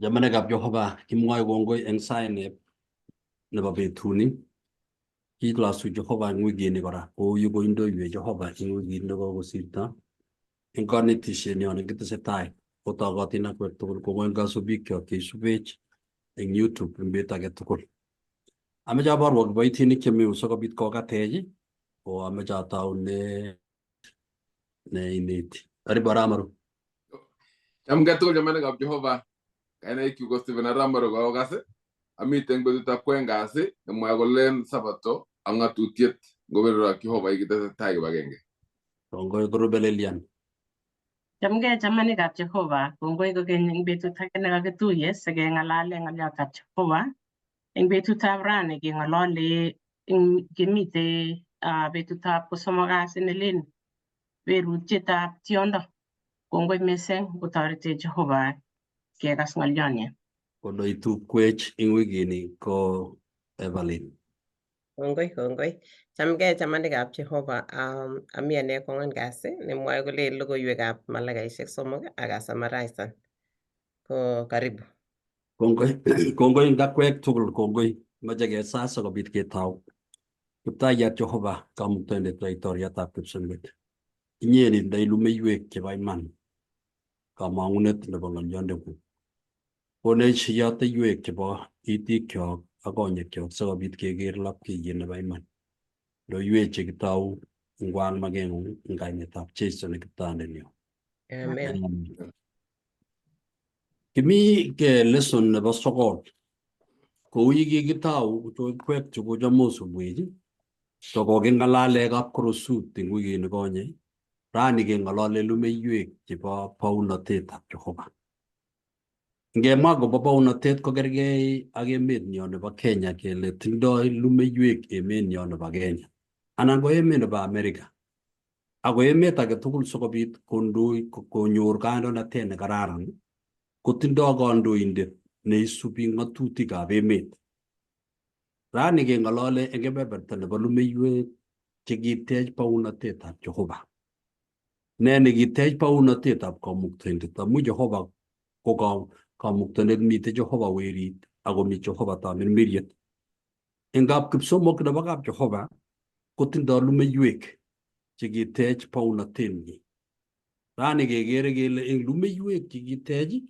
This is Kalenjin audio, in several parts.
Jamanekab Jehova kimwoe kongoi eng sait nebo betuni. Kilosu Jehova eng wikini kora kou yu koindoiwech Jehova eng wikit nekokosirto. Eng kanetishenyo nekitesetai kotokotin akwek tugul kongoi eng kasubikyok cheisubech eng YouTube eng bet age tugul. Ameche aborwo kiboitinik chemi yu sikobit kokatech ko ameche atau ne ineti. Karibu Aramaru. Chamgei tugul chamanikab Jehova. Kainaikyu ko Stephen Arambaro kokas. Amiten betutab kwen kasi nemwoe kolen Sabato ak ng'atutiet ngoberurak Jehova ikitesetai kibagenge. Kongoi korube Lilian. Chamgei chamanikab Jehova, kongoi kokeny eng betut age nekakituye sikeng'alale ng'oliotab Jehova. Eng betutab rani keng'olole kemitei betutab kosomok kasi nelel berutietab tiondo. Kongoi mising kotoretech Jehova kekas ng'olionni. Konoitubkwech eng wikini ko Evelyn. Kongoi. Chamgei chamanikab Jehova. Ami ane kong'wan kasi nemwoe kole logoiwekab malakaisiek 3 ak asamaraisen. Ko karibu. Kongoi ngakwek tugul, kongoi. Mache kesas sikobit ketau. Kiptaiyat Jehova, Kamuktaindet Laitoriatab Kipsengwet. Inyee indoi lumeiwek chebo iman. Kamang'unet nebo ng'olyondeng'ung. Konech yateiwek chebo itikyok ak konyekyok sikobit keker lapkeiyet nebo iman. Loiwek chekitou ngwang mageng'ung eng kainetab Jeiso ne kiptaondenyo. Amen. Kimi ke lesson nebo 9. Kou ye kikitou kwek chukochamo subui. So koking'alale kapkorosut eng wikit nikonye. Rani keng'alale lumeiwek chebo baunatetab Jehova. Ngemwa kobo baunatet ko kergei ak emet nyo nebo Kenya kele tindoi lumeiwek emet nyo nebo Kenya. Anan ko emet nebo Amerika. Ako emet age tugul sikobit kondoi konyor kandoinatet ne kararan kotindoi kandoindet neisubi ng'atutikab emet. Rani keng'alale eng kebeberta nebo lumeiwek chekitech baunatetab Jehova. Ne nekitech baunatetab Kamuktaindet amu Jehova ko Kamuktaindet, mitei Jehova werit akomi Jehova tamirmiriet. Eng Kipsomok nebo kap Jehova kotindoi lumeiwek chekitech baunatenyi. Rani kekere kele eng lumeiwek chekitech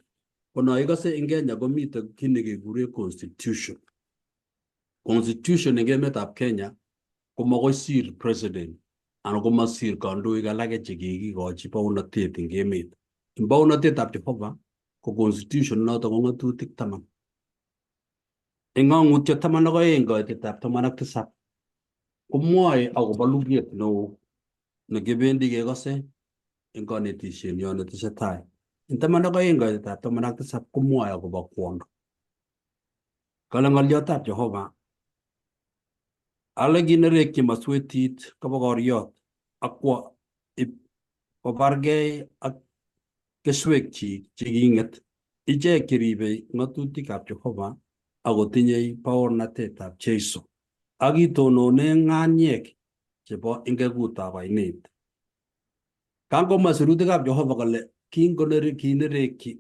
ko no ikose eng Kenya komitei kit nekekure constitution. Constitution eng emetab Kenya ko makoi sir president anan ko masir kandoik alake chekikikochi baunatet eng emet. Eng baunatetab Jehova ko constitution noto ko ng'atutik 10. Eng ng'ang'utiet 12 koitetab 17 komwoe akobo luget neo nekibendi kekose eng kanetishenyo netesetai. Eng 12 koitetab 17 komwoe akobo kwondo. Kale ng'oliotab Jehova, ale kinerekyi maswetit kabokoriot akwo kobargei ak keswekchi cheking'et. Ichek cheribei ng'atutikab Jehova akotinyei baornatetab Jeiso ak itonone ng'aniek chebo ingekutab oinet. Kangomwa sirutikab Jehova kole kinerekyi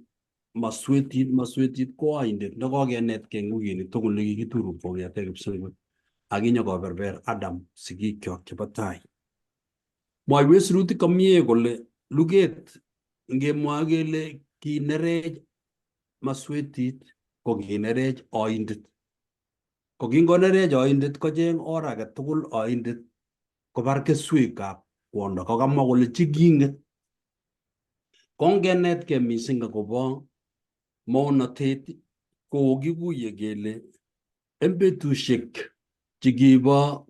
maswetit ko oindet nekokenetkei eng wikini tugul nekikituru kong'ete Kipsengwet akinyokoberber Adam sigikyok chebo tai. Mwoiwech sirutik komie kole luget ngemwa kele kinerech maswetit ko kinerech oindet. Ko kingonerech oindet kocheng or age tugul oindet kobar keswekab kwondo. Kokamwa kole cheking'et. Kongenetkei mising akobo maunotet ko kikuye kele eng betusiek chekibo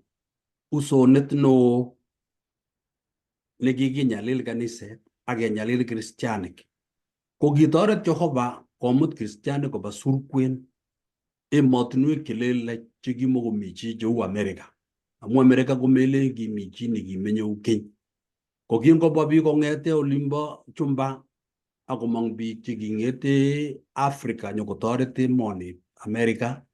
usonet neo nekikinyalil kaniset ak kenyalil kristianik, ko kitoret Jehova komut kristianik koba surkwen emotinwek chelelach chekimokomi chi cheu Amerika. Amu Amerika komelen kimi chi nekimenye ukeny. Ko kingobwa biik kong'ete olimbo chumba akomong biik cheking'ete Afrika nyokotoret emoni Amerika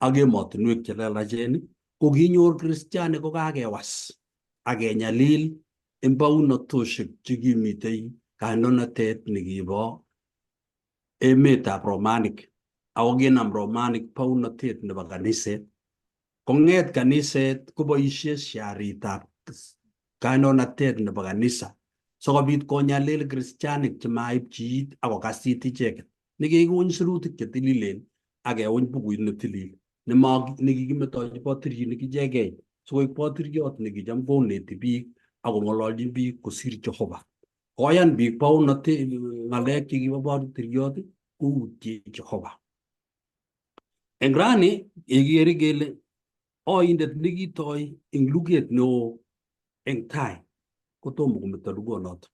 ak emotinwek chelelachen, ko kinyor kristianik ko kakewas ak kenyalil eng baunatoshek chekimitei kandoinatet nekibo emetab Romanik ako kinam Romanik paunatet nebo kaniset. Konget kaniset koboisie sharitab kainonatet nebo kanisa sikobit konyalil kristianik chemaib chiit ako kasit icheket. Nekikikuny sirutik chetililen ak keuny bukuit netilil nekikimetochi patirinik ichegei sikoik patiriot nekicham koneti biik ako ng'ololchin biik kosir Jehova. Koyan biik paunatet ng'alek chekibo patiriot koutye Jehova. Eng rani ikere kele oindet nekitoi eng luget neo eng tai kotomo kometo lugonoto.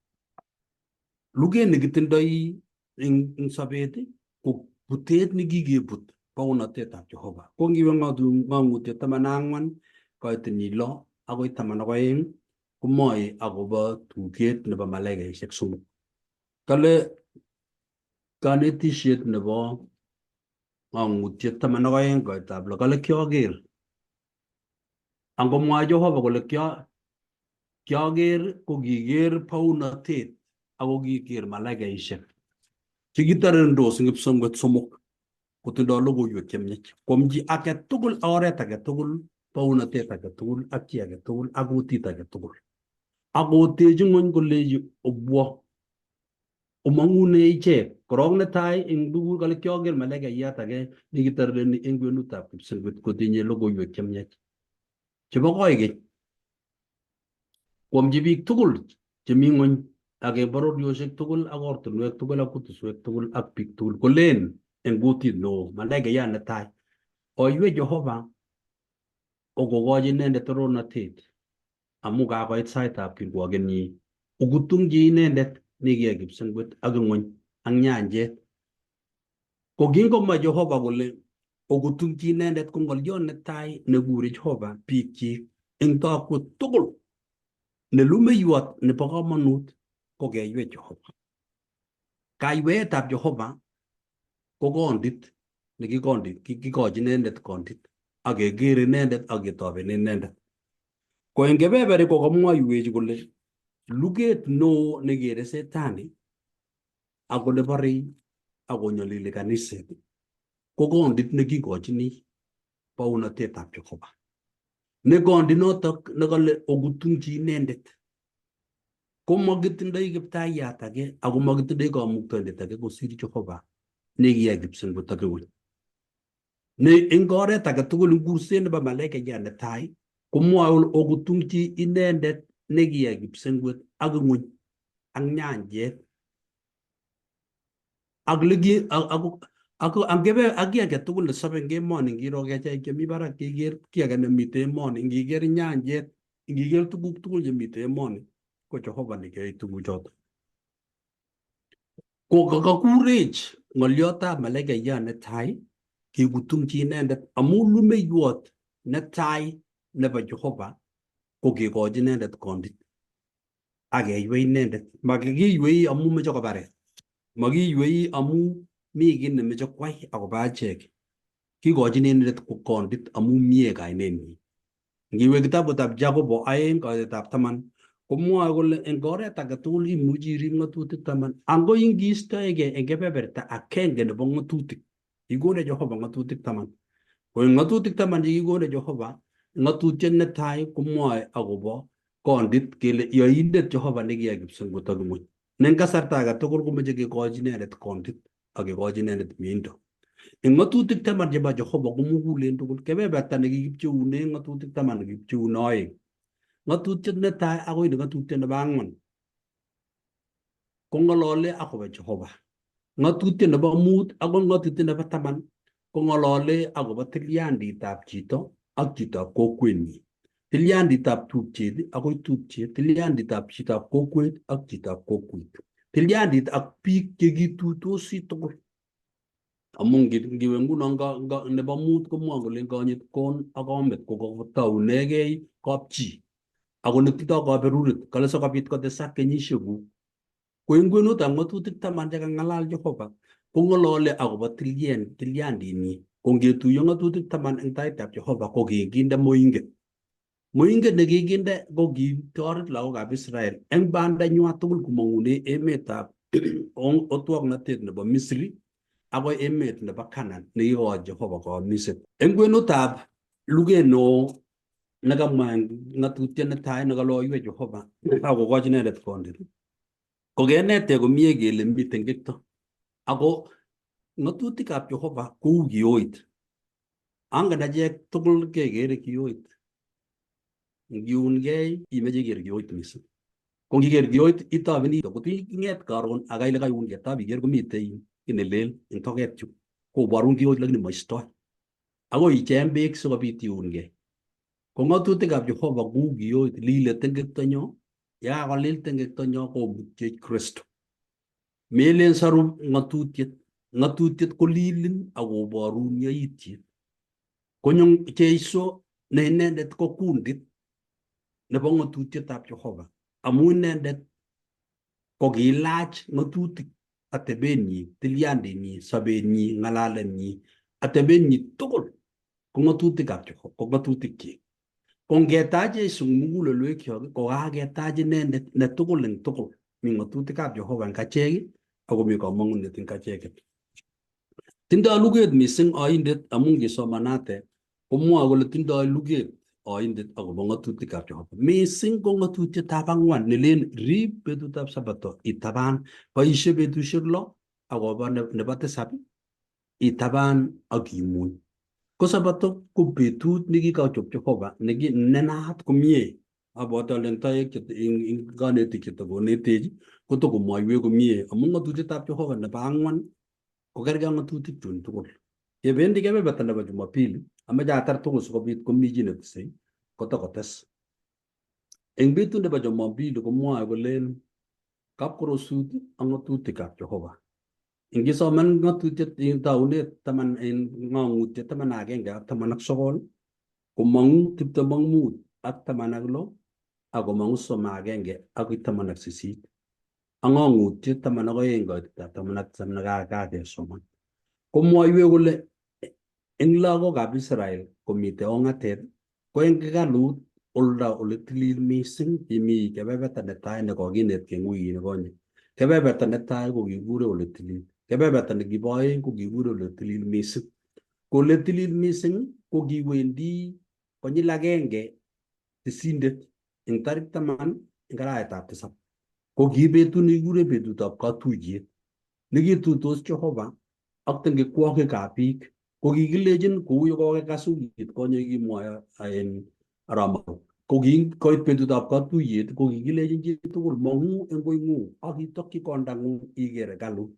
Luget nekitindoi eng sobet ko butet nekikebut paunatetab Jehova. Ko ngiwe ng'ang'utiet 14 koitinyi 6 akoi 12 komoe akobo tuget nebo malaikaisiek 3. Kale kanetisiet nebo ng'ang'utiet 12 koitab 6 kale kioker. Angomwa Jehova kole kioker ko kiker paunatet ako kiker malaikaisiek chekitorendos eng kipsengwet 3 kotindoi logoiwek chemiach. Komchi age tugul oret age tugul, paunatet age tugul ak chi age tugul ak kutit age tugul. Akotechi ng'ony koleji obwo omang'une ichek. Korok netai eng tugul kale kioker malaikayat age nekitorereni eng kwenutab kipsengwet kotinye logoiwek chemiach chebo koigeny. Komchi biik tugul chemi ng'ony ak eng bororiosiek tugul ak ortinwek tugul ak kutuswek tugul ak biik tugul kolen eng kutit neo malaikayat netai, oiwe Jehova okokochi inendet toronatet amu kakoit saitab kirwokenyi. Okutungchi inendet nekiyai kipsengwet ak ng'ony ak nyanjet. Ko kingomwa Jehova kole okutungchi inendet ko ng'oliot netai nekure Jehova biikchik eng takwet tugul nelumeiwot nebo komonut ko keiwe Jehova. Kaiweetab Jehova ko kondit nekikochi inendet kondit ak keker inendet ak ketoben inendet. Ko eng kebeberi ko kamwoiwech kole luget neo nekere setani ak kole borei ak konyolili kaniset ko kondit nekikochini paunatetab Jehova. Ne kondinotok nekale okutungchi inendet ko makitindoi kiptayat age ako makitindoi kamuktoindet age kosir Jehova nekiyai kipsengwet ak ng'ony. Ne eng oret age tugul eng kurset nebo malaikayat netai komwoe kole okutungchi inendet nekiyai kipsengwet ak ng'ony ak nyanjet ak kiy age tugul nesobe eng emoni. Ngiro kecheik chemi barak, ngiker kiy age nemite emoni, ngiker nyanjet, ngiker tuguk tugul chemite emoni ko Jehova nekiyai tuguchoto. Ko kakurech ng'oliotab malaikayat netai kekutungchi inendet amu lumeiwot netai nebo Jehova ko kekochi inendet kondit ak keiwei inendet. Makikiywei amu meche kobaret, makiywei amu mi kiy nemeche kwai akobo achek. Kikochin inendet kondit amu mie kainenyi. Ngiwe kitabutab Jakobo 2 koitetab 10 komwoe kole eng oret age tugul imuchi irib ng'atutik 10 ango ingiistoegei eng kebeberta agenge nebo ng'atutik ikone Jehova ng'atutik 10. Ko eng ng'atutik 10 chekikone Jehova, ng'atutiet netai komwoe akobo kondit kele yoindet Jehova nekiyai kipsengwet ak ng'ony. Ne eng kasarta age tugul komeche kekochi inendet kondit ak kekochi inendet mieindo. Eng ng'atutik 10 chebo Jehova komugulen tugul. Kebeberta nekikipcheune ng'atutik 10 nekipcheune 2. Ng'atutiet netai akoi ng'atutiet nebo 4 kong'olole akobo Jehova. Ng'atutiet nebo 5 akoi ng'atutiet nebo 10 kong'olole akobo tilyanditab chito ak chitab kokwenyi. Tilyanditab tupchet akoi tupchet, tilyanditab chitab kokwet ak chitab kokwet, tilyandit ak biik chekituitosi tugul. Amu ngiwe nguno nebo 5 komwoe kole konyit kon ak komet ko kotounegei kapchi ako netindoi kaberuret kale sikobit kotesak kenyisiekuk. Ko eng kwenutab ng'atutik 10 chekang'alal Jehova kong'olole akobo tilyandinyi. Ko ngetuiyo ng'atutik 10 eng taitab Jehova ko kikinde moinget. Moinget nekikinde ko kitoret lagokab Israel eng bandanywa tugul komong'une emetab otwoknatet nebo Misri akoi emet nebo Canaan nekikochi Jehova koyomiset. Eng kwenutab luget neo nekamwa ng'atutiet netai nekaloiwech Jehova akokochi inendet kondit, kokenete komie kele miten kikto. Ako ng'atutikab Jehova kou kioit. Angen achek tugul kekere kioit. Ngiungei imeche iker kioit mising. Ko ngiker kioit itobeni kot ing'et karon akaile kaiungei tabiker komitei kiy nelel eng toket yu. Koborun kioit lakini moistoi. Akoi icheng beek sikobit iungei. Ko ng'atutikab Jehova kou kioit lile tengektonyo, yakakolil tengektonyo kobutwech Kristo. Melen saru ng'atutiet. Ng'atutiet kolilin akoborun yaitiet. Konyo Jeiso ne inendet ko kundit nebo ng'atutietab Jehova. Amu inendet ko kilach ng'atutik atebenyi, tilyandinyi, sobenyi, ng'alalenyi, atebenyi tugul ko ng'atutikab Jehova, ko ng'atutikyik. Ko ngetach Jeiso eng mugulelwekyok ko kaketach inendet ne tugul eng tugul. Mi ng'atutikab Jehova eng achek ako mi kamang'unet eng acheket. Tindoi luget mising oindet amu ngisomanate komwoe kole tindoi luget oindet akobo ng'atutikab Jehova. Mising ko ng'atutietab 4 nelen rib betutab Sabato itaban, boisie betusiek 6 akobo nebo 7 itaban ak imuny. Ko Sabato ko betut nekikochop Jehova nenaat komie. Abwoti ale eng toek eng kanetik chetakonetech kotokomwoiwech komie amu ng'atutietab Jehova nebo 4 kokergei ak ng'atutik chun tugul. Yebendi kebeberta nebo Jumapili, ameche atar tugul sikobit komi chi netesei kotokotes. Eng betut nebo Jumapili komwoe kolen kapkorosut ak ng'atutikab Jehova. Ingisoman ng'atutiet eng taunet 10 eng ng'ang'utiet 11 ak 19 komong'u 25 ak 16 akomong'u 31 akoi 18. Ang ng'ang'utiet 12 koititab 17 nekakesoman. Komwoiwech kole eng lagokab Israel komitei ong'atet ko eng hekalut oldo ole tilil mising kimi kebeberta netai nekokinetkei eng wikit nekonye. Kebeberta netai ko kikure ole tilil. Kebeberta nekibo oeng ko kikure ole tilil mising. Ko ole tilil mising ko kiwendi konyil agenge tisindet eng tarik 10 eng arawetab 7. Ko ki betut nekikure betutab katuyet nekituitos Jehova ak tengekwokikab biik. Ko kikilechin kou yekokekas wikit konye kimwoe en Ramau. Ko koit betutab katuyet ko kikilechin chi tugul mong'u eng koing'ung ak itokyi kondang'ung iker hekalut.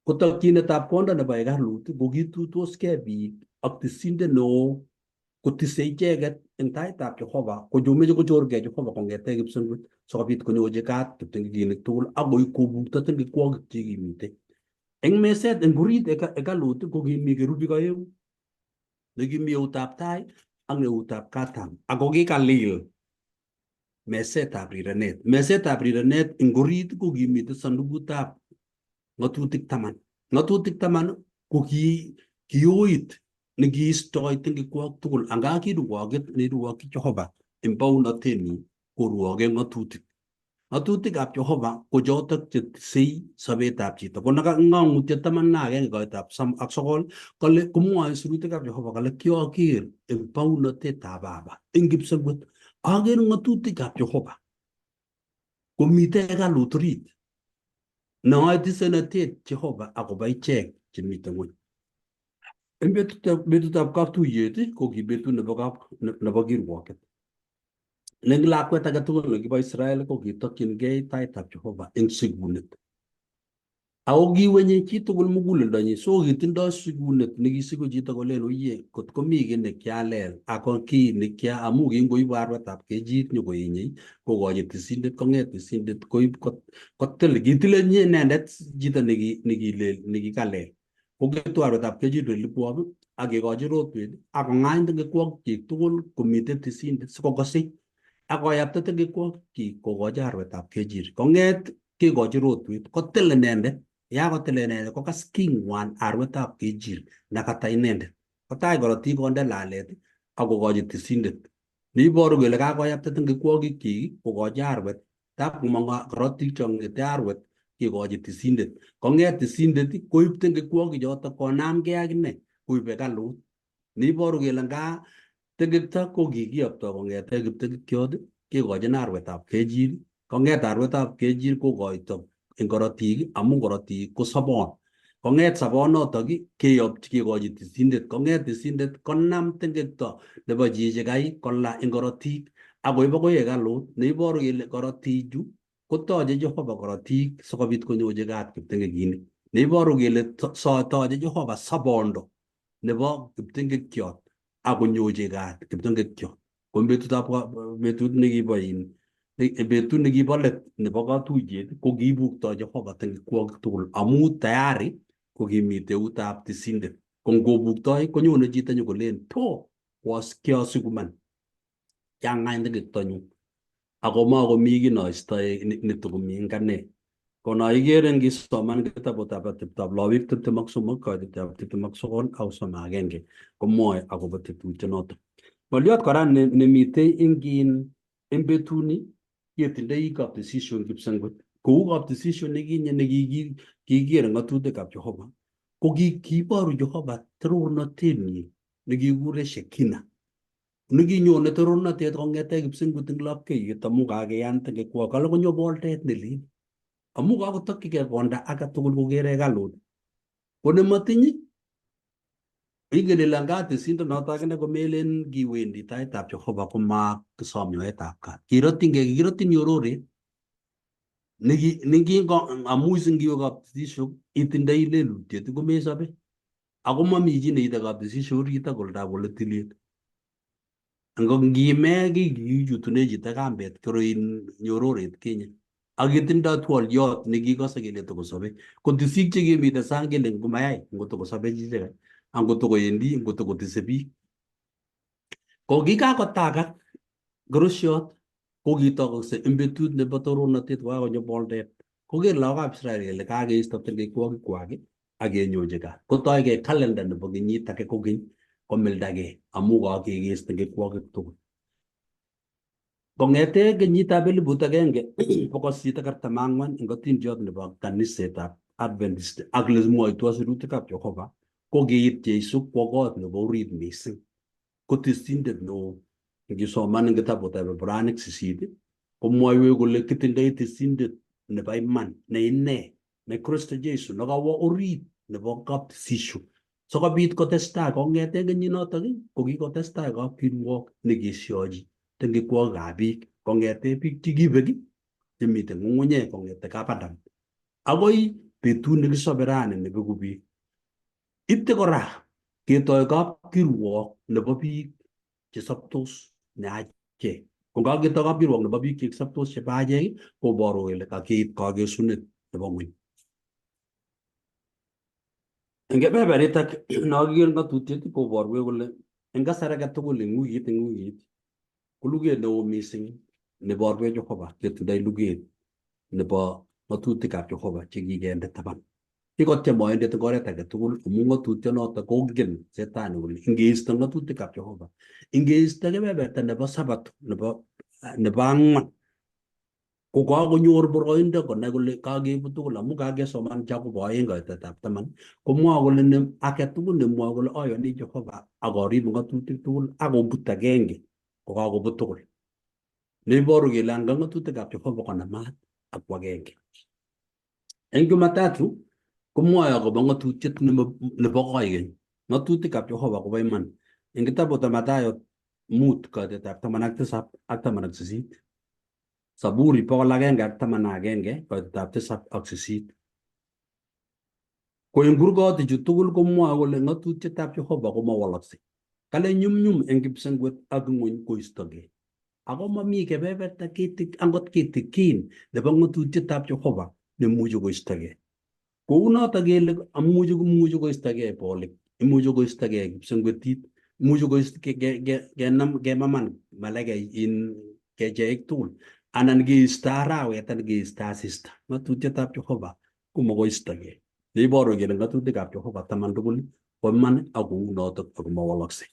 Ko tokyinetab konda nebo hekalut ko kituitoskei biik ak tisindet neo kotisei icheket eng taitab Jehova komeche kochorgei Jehova kong'ete kipsengwet sikobit konyochi kat kiptengekinik tugul akoi kobukto tengekwokik chekimitei. Eng meset eng orit hekalut ko kimi kerubik 2 nekimi eutab tai ak eutab katam ako kikalil mesetab rirenet. Mesetab rirenet eng orit ko kimitei sandukutab ng'atutik 10. Ng'atutik 10 ko kioit nekiistoi tengekwok tugul anga kirwoket neirwokyi Jehova eng bounatenyi korwoke ng'atutik. Ng'atutikab Jehova ko chotok chetisei sobetab chito. Ko ng'ang'utiet 11 koitab 9 kole komwoe sirutikab Jehova kole kioker eng bounatetab Baba eng kipsengwet aker ng'atutikab Jehova komitei hekalut orit neoe tisenetet Jehova akobo ichek chemitei ng'wony. Eng betutab katuyet ko ki betut nebo kirwoket. Eng lakwet age tugul nekibo Israel ko kitokyingei taitab Jehova eng sikunet. Ako kiwenye chi tugul muguleldonyi, so kitindoi sikunet nekisiku chito kolen oye kot komi kiy nekialel ako kiy nekia amu kingoibu arwetab kejit nyokoenyei kokochi tisindet kong'et tisindet koib kotil kitile inendet chito nekikalel. Ko ketu arwetab kejit olipwok ak kekochi rotwet ak kong'any tengekwokik tugul komitei tisindet sikokosei ak koyapta tengekwokik kokochi arwetab kejit. Kong'et kekochi rotwet kotil inendet. Yakotil inendet kokas king'wan arwetab kejir nakata inendet. Kotach korotik konde lalet ak kokochi tisindet. Neiboru kele kakoyapta tengekwokik kokochi arwet. Tap komong korotik chong'ete arwet kekochi tisindet. Kong'et tisindet koib tengekwoki choto konamgei ak ine koibe kalut. Neiboru kele nga tengekto ko kikiyopto kong'ete kiptengekyot kekochin arwetab kejir. Kong'et arwetab kejir kokoito eng korotik amu korotik ko sobon. Kong'et sobonotok keyopchi kekochi tisindet. Kong'et tisindet konam tengekto nebo chichikai kola eng korotik akoib akoi hekalut, neiboru kele korotichu kotoche Jehova korotik sikobit konyochi kat kiptengekinik. Neiboru kele toche Jehova sobondo nebo kiptengekyot akonyochi kat kiptengekyot. Ko betut nekibo let nebo katuyet ko kiibukto Jehova tengekwokik tugul amu tayari ko kimi eutab tisindet. Ko ngobuktoi konyone chito nyokolen to kiasukuman kiang'any tengektonyu ako makomi kiy noistoe netokomi eng ane. Ko no ikere ngisoman kitabutab ateptab Lawi 23 kaitab 29 ak 31 komwoe akobo tetutienoto. Ng'oliot kora nemitei eng betuni ketindoi kaptesisio kipsengwet. Kou kaptesisio nekinye nekikiker ng'atutikab Jehova ko kiiboru Jehova torornatenyi nekikure Shekina. Nekinyone torornatet kong'ete kipsengwet eng lapkeiyet amu kakeyan tengekwok kale konyo boldet nelel. Amu kakotokchigei konda age tugul kokere hekalut. Ko nematinye ingen ile nga tisindonoto akine komelen kiwendi taitab Jehova komakisom nyoetab kat. Kirotyin nyororet amu singiwe kaptesisio itindoi lelutiet komesobe. Ako mami chi neite kaptesisio orit ak oldab ole tilil. Ngime kichutune chito kambet koroin nyororet kinye. Ak itindoi twolyot nekikose kele tokosobe. Ko tisik chekemite sang kele ngomayai ngotokosobe chichek angotokoendi ngotokotise biik. Ko kikakotagak korosiot ko kitokokse eng betut nebo torornatet kokakonyo boldet. Koker lagokab Israel kele kakeisto tengekwokikwak ak kenyochi kat. Kotoigei kalenda nebo kenyit age kokeny komildagei amu kakekes tengekwokik tugul. Kong'ete kenyitab 1844 eng atindiot nebo kanisetab Adventist ak lemwoitwo sirutikab Jehova ko kiit Jeiso kwo kot nebo orit mising. Ko tisindet neo ngisoman eng kitabutab Ibranik 8 komwoiwech kole kitindoi tisindet nebo iman ne ine ne Kristo Jeiso nekawo orit nebo kaptesisio sikobit kotestai kong'ete kenyinotok ko kikotestai kapkirwok nekesyochi tengekwokikab biik kong'ete biik chekibek chemite ng'ung'unyek kong'ete kap Adam akoi betut nekisobe rani nebeku biik. Ite kora ketoi kapkirwok nebo biik chesoptos ne achek. Ko kaketoi kapkirwok nebo biik chesoptos chebo achek koboru kele kakeit kakesunet nebo ng'ony. Eng kebeberitak nokiker ng'atutiet koborwech kole eng kasar age tugul eng wikit ko luget neo mising neborwech Jehova ketindoi luget nebo ng'atutikab Jehova chekikende taban. Kikotyem oindet eng oret age tugul amu ng'atutionoto kongen Shetani kole ngeisto ng'atutikab Jehova, ngeisto kebeberta nebo Sabato nebo ang'wan ko kakonyor boroindo konai kole kakeibu tugul amu kakesoman Jakobo 2:10 komwoe kole age tugul nemwoe kole ayoni Jehova ak arib ng'atutik tugul akobut agenge ko kakobut tugul. Neiboru kele anga ng'atutikab Jehova konamat ak agenge. Eng Jumatatu komwoe akobo ng'atutiet nebo koigeny. Ng'atutikab Jehova kobo iman. Eng kitabutab Mathayo 5:17 ak 18. Zaburi 111 koitetab 7 ak 8. Ko eng kurgotichu tugul komwoe kole ng'atutietab Jehova komawalaksei. Kale nyumnyum eng kipsengwet ak ng'ony koistogei. Ako mami kebeberta angot kitikin nebo ng'atutietab Jehova nemuchi koistogei. Kounoto kele imuchi koistogei bolik, imuchi koistogei kipsengwetit, imuchi kemaman malakei kecheik tugul. Anan keisto arawet anan keisto asista. Ng'atutietab Jehova komakoistogei. Neiboru kele ng'atutikab Jehova taman tugul ko iman ak kounotok ako mawalaksei.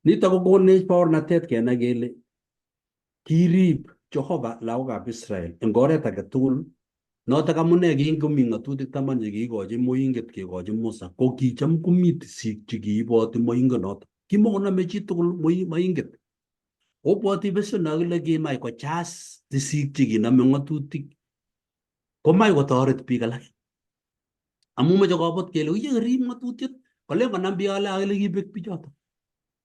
Nitok kokonech baornatet kenai kele kirib Jehova lagokab Israel eng oret age tugul Notok amune kingomi ng'atutik 10 chekiikochi moinget kekochi Musa, ko kicham komi tisik chekiiboti moingonotok. Kimakonome chitugul moinget. Obwoti besendo kole kimach kochas tisik chekinome ng'atutik komach kotoret biik alak. Amu moche kobot kele uye kerib ng'atutiet kolen konam biik alak akile kibek bichotok.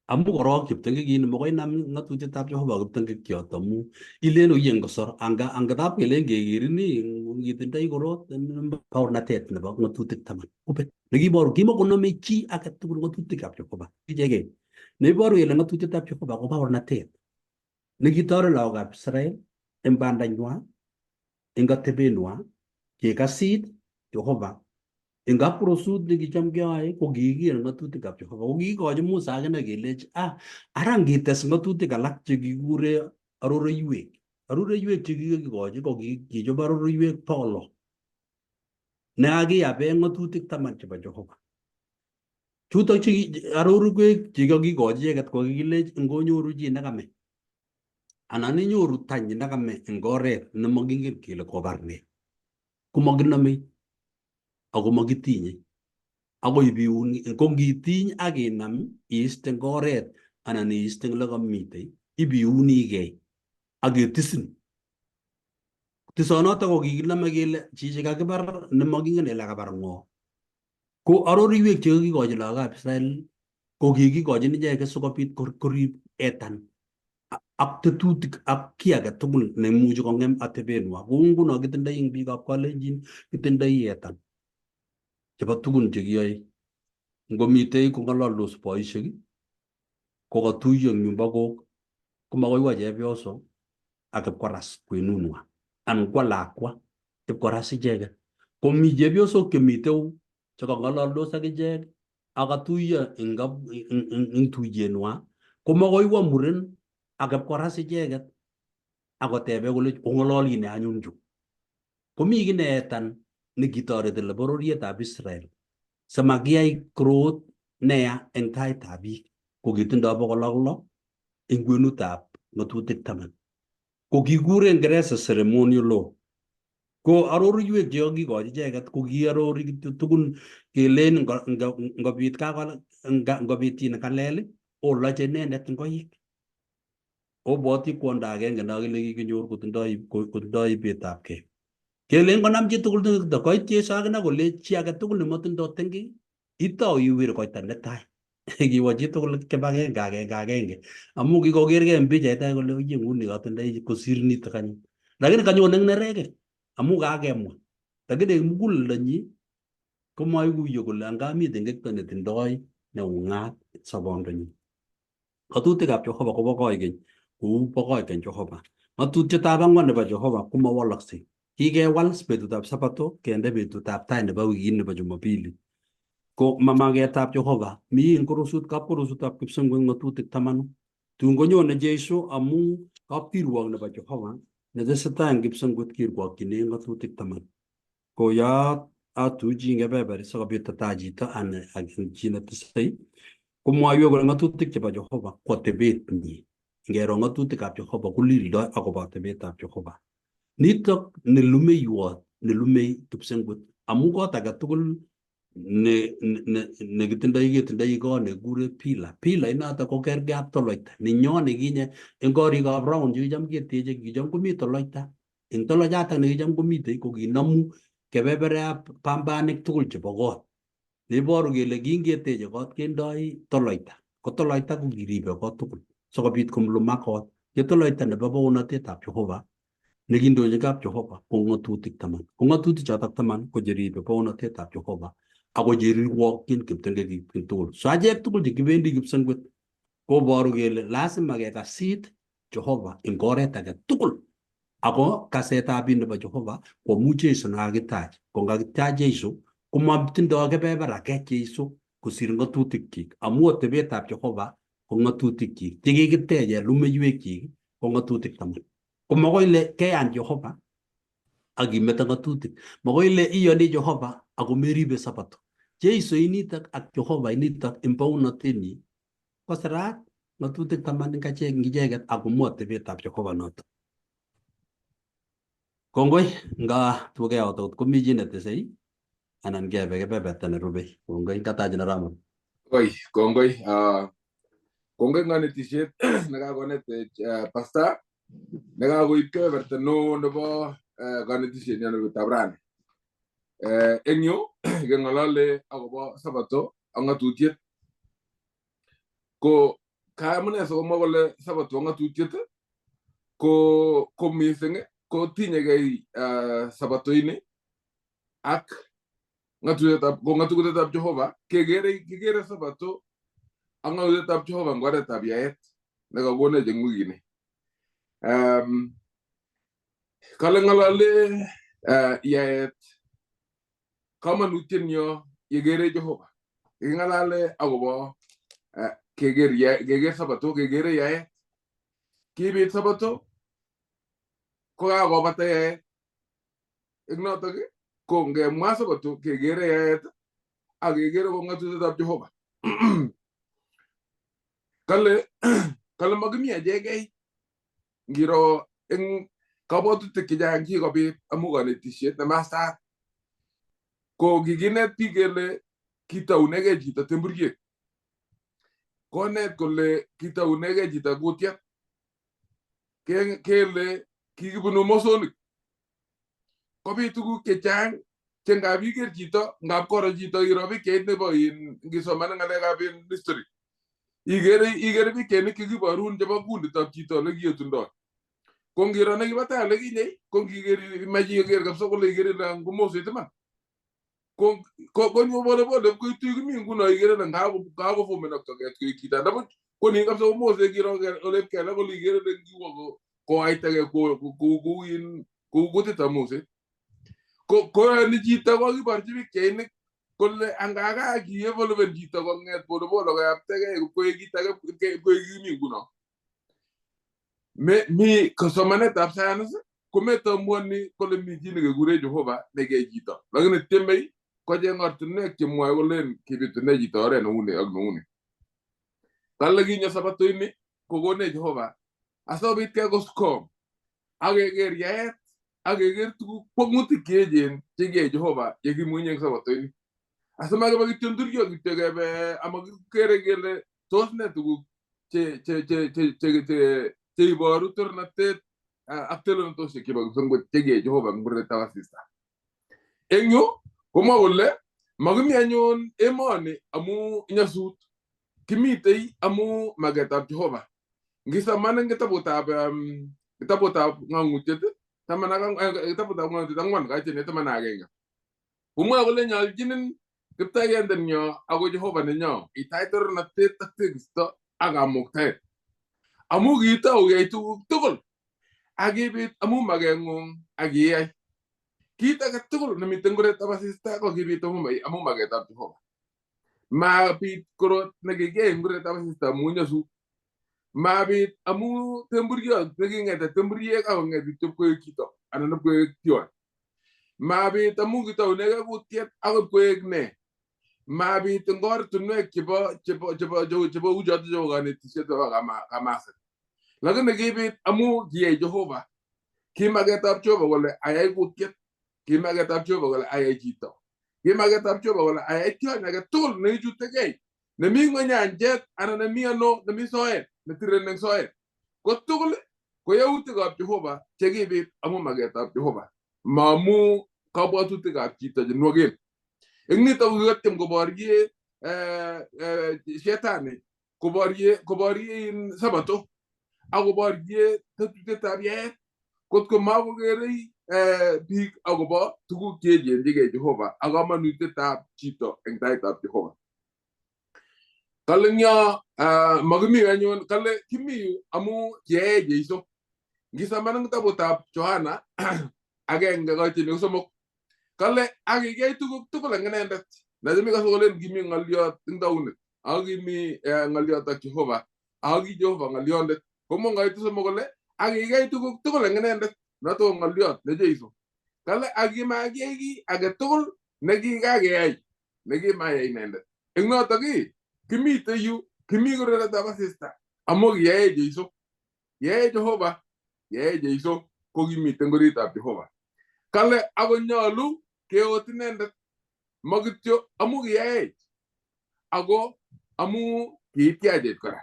Amu korok kiptengekini makoi nam ng'atutietab Jehova kiptengekiot amu ilen uye ngosor angatab kelen kekerini ngitindoi korot baornatet nebo ng'atutik 10 kubet. Nekiboru kimakonome chi age tugul ng'atutikab Jehova ichegei. Neiboru kele ng'atutietab Jehova ko baornatet nekitoret lagokab Israel eng bandanywa, eng atebenwa, kekasit Jehova. Eng kapkorosut nekicham keyoe ko kikiker ng'atutikab Jehova. Ko kikikochi Musa akine kelechi ara ngites ng'atutik alak chekikure aroreiwek. Aroreiwek chekikikochi ko kichob aroreiwek 600 nekakiyabe ng'atutik 10 chebo Jehova. Chutok aroreiwek chekakikochi icheket ko kikilech ngonyoru chi nekame anan inyoru tany nekame eng oret nemakingen kele kobar ne, komakinome ako makitinye akoi biuni. Ko ngitiny akinam iiste eng oret anan iiste eng lekamitei ibiunigei aketisin. Tisonotok ko kikinome kele chichi kakibar nemakingen ile kabar ng'o. Ko aroreiwek chekakikochi lagokab Israel ko kikikochin icheket sikobit korib etan ak tetutik ak kiy age tugul neimuchi kong'em atebenwa. Kou nguno kitindoi eng biikab Kalenjin kitindoi etan chebo tugun chekiyoe. Ngomitei kong'alaldos boisiek ko katuiyo eng yumbo kok ko makoi wo chepyoso ak ipkoras kwenunwa anan kwa lakwa ipkoras icheket. Komi chepyosok chemitei chekang'alaldos ak ichek akatuiyo eng tuiyenwa ko makoi wo muren ak ipkoras icheket akotebe kole ong'ololi ne anyun chu. Komi ki neetan nekitoreti bororietab Israel simakiyai korot neya eng taitab biik. Ko kitindoi 600 eng kwenutab ng'atutik 10. Ko kikure eng Kingeresa ceremonial law. Ko aroreiwek chekakikochi icheket ko kiarori kityo tugun kelen ngobit chi nekalel oloche inendet ngoik. Obwoti kwondo agenge nakile kikinyor kotindoi ibetabkei. Kelen konam chi tugul koit Jesu akine kole chi age tugul nematindoi tengek itou iwir koita netai. Kiwo chi tugul kibagenge agenge amu kikokergei eng pichait kole uye nguni katindoi kosir nitok anyun. Lakini kanyon eng neregek amu kakemwa. Lakini eng muguleldonyi komaikuiyo kole angami tengekto netindoi neung'at sobondonyi. Ng'atutikab Jehova kobo koikeny kou bo koikeny Jehova. Ng'atutietab 4 nebo Jehova komawalaksei. Kikewal betutab Sabato kende betutab tai nebo wikit nebo Jumapili. Ko mamaketab Jehova mi eng kapkorosutab kipsengwet ng'atutik 10. Tun konyone Jesu amu kapkirwok nebo Jehova netesetai eng kipsengwet kirwokyine ng'atutik 10. Ko ya atuchi ngebeberi sikobit ata chito ak chi netesei komwoiwech kole ng'atutik chebo Jehova ko atebet nyi. Ngero ng'atutikab Jehova kolildoi akobo atebetab Jehova. Nitok nelumeiwot nelumei kipsengwet amu kot age tugul nekitindoi ketindoi kot nekikure pila. Pila inotok ko kergei ak toloita nenyone kinye eng korikab round chekicham keteche kicham komi toloita. Eng tolochatak nekicham komitei ko kinamu kebeberab pambanik tugul chebo kot. Neiboru kele kingeteche kot kendoi toloita. Ko toloita ko kiribe kot tugul sikobit komlumak kot. Ye toloita nebo bounatetab Jehova nekindochin kap Jehova ko ng'atutik 10. Ko ng'atutik chotok 10 ko cheribe bounatetab Jehova ako cherirwokyin kiptengekik tugul. So achek tugul chekibendi kipsengwet koboru kele lazima kekasit Jehova eng oret age tugul. Ako kasetab biik nebo Jehova koamu Jesu nekakitach. Ko ngakitach Jesu komatindoi kebeber age Jesu kosir ng'atutikyik amu atebetab Jehova ko ng'atutikyik chekikiteche lumeiwekyik ko ng'atutik 10. Ko makoi ile keyan Jehova akimeto ng'atutik. Makoi ile iyoni Jehova ako meribe Sabato. Jesu initok ak Jehova initok eng bounatenyi ko serat ng'atutik 10 eng icheket akomu atebetab Jehova notok. Kongoi nga tuge autot komi chi netesei anan kebe kebeberta nerube. Kongoi katachi Naramon. Kongoi nganetisiet nekakonetech pasta nekakoib kebeberta neo nebo kanetisiet nebo tabrani. Eng yu keng'olole akobo Sabato ak ng'atutiet. Ko kaamune sikomwa kole Sabato ak ng'atutiet ko mising ko tinyegei Sabato ini ak ng'atutietab Jehova kekere Sabato ak ng'atutietab Jehova eng oretab yaet nekakonech eng wikini. Kale ng'olole yaet kamanutienyo yekere Jehova. Keng'alale akobo keker Sabato, kekere yaet. Kibit Sabato ko kakobata yaet. Eng notok ko ngemwa Sabato kekere yaet ak kekere ko ng'atutietab Jehova. Kale makimi echegei ngiro eng kabwatutik chechang kikobit amu kanetisiet nemastat. Ko kikinet biik kele kitaunegei chito temburiek. Konet kole kitaunegei chito kutiet. Kele kikibunu mosonik. Kobit tuguk chechang che ngab iker chito, ngab koro chito iro pichait nebo ngisoman ng'alekab history. Igere pichainik chekiborun chebo kunditab chito olekietundoi. Ko ngiro nekibo tai olekinye, ko ngiker imache iker kabisa kole igere ngo moset iman. Ko nyo pole koitu kimi nguno igere kakofomen ak toket koik chito. Ndabuch ko ni kabisa ko moset kiro ole kele kole igere ngiwo koaitake kou kutitab moset. Ko ni chito ko kiborchi pichainik kole angaga kievolven chito kong'et polepole koyaptegei koek kit age koek kimi nguno. Mi somanetab science kometamuani kole mi chi nekekure Jehova nekei chito. Lakini tiemei kocheng ortinwek chemwoe kolen kibitune chito oret neuni ak neuni. Kale kinyo Sabato ini kokonech Jehova asikobit kekoskom ak keker yaet ak keker tuguk kwong'utik cheechen chekiyai Jehova yekimunye eng Sabato ini. Asimakiba kityo nduryo kityo kebe amakikere kele tos ne tuguk cheiboru tornatet ak teleltoshek chebo kipsengwet chekiyai Jehova eng bororitab asista. Eng yu komwa kole makimi anyun emoni amu nyasut, kimitei amu maketab Jehova. Ngisoman eng kitabutab ng'ang'utiet, kitabutab ng'ang'utiet 4 kaitenet 11. Komwoe kole nyoljinin kiptayendenyo ako Jehova nenyo itach tornatet ak tekisto ak kamuktaet. Amu kiitou keyai tuguk tugul ak kibit amu makeng'ung ak iyai. Kit age tugul nemite ngoretab asista ko kibit amu maketab Jehova. Mabit korot nekikiyai ngoretab asista amu nyasut. Mabit amu temburiot neking'ete temburiek akong'et kityo koek chito anan koek tion. Mabit amu kitaunegei kutiet akot koek ne. Mabit eng ortinwek chebo uchoto chebo kanetisiet chebo kamaset. Lakini kibit amu kiyai Jehova. Kimaketab Jehova kole ayai kutiet. Kimaketab Jehova kole ayai chito. Kimaketab Jehova kole ayai tion age tugul neichutegei. Nemi ng'onyanjet anan nemi ano nemi soet, netiren eng soet. Ko tugul ko yautikab Jehova chekibit amu maketab Jehova. Mamu kabwatutikab chito chenwoken. Eng nitok ko kikatiem koborye shetani koborye Sabato ak koborye tetutietab yaet kotko makokerei biik akobo tuguk cheechen chekiyai Jehova ak kamanutietab chito eng taitab Jehova. Kale ngyo makimi anyun, kale kimi yu amu kiyae Jeiso. Ngisoman eng kitabutab Johana 1:3 kale akikiyai tuguk tugul eng inendet. Lazima ikase kolen kimi ng'oliot eng taunet ak kimi ng'oliot ak Jehova ak ki Jehova ng'oliondet. Komo ngaitu somok kole akikiyai tuguk tugul eng inendet. Noto ng'oliot ne Jeiso. Kale akimakiyai ki age tugul nekikakeyai nekimayai inendet. Eng notok kimite yu, kimi ngoretab asista amu kiyae Jeiso. Yae Jehova, yae Jeiso ko kimite ngoritab Jehova. kale ako nyolu keot inendet makityo amu kiyait ako amu kiitiachet kora.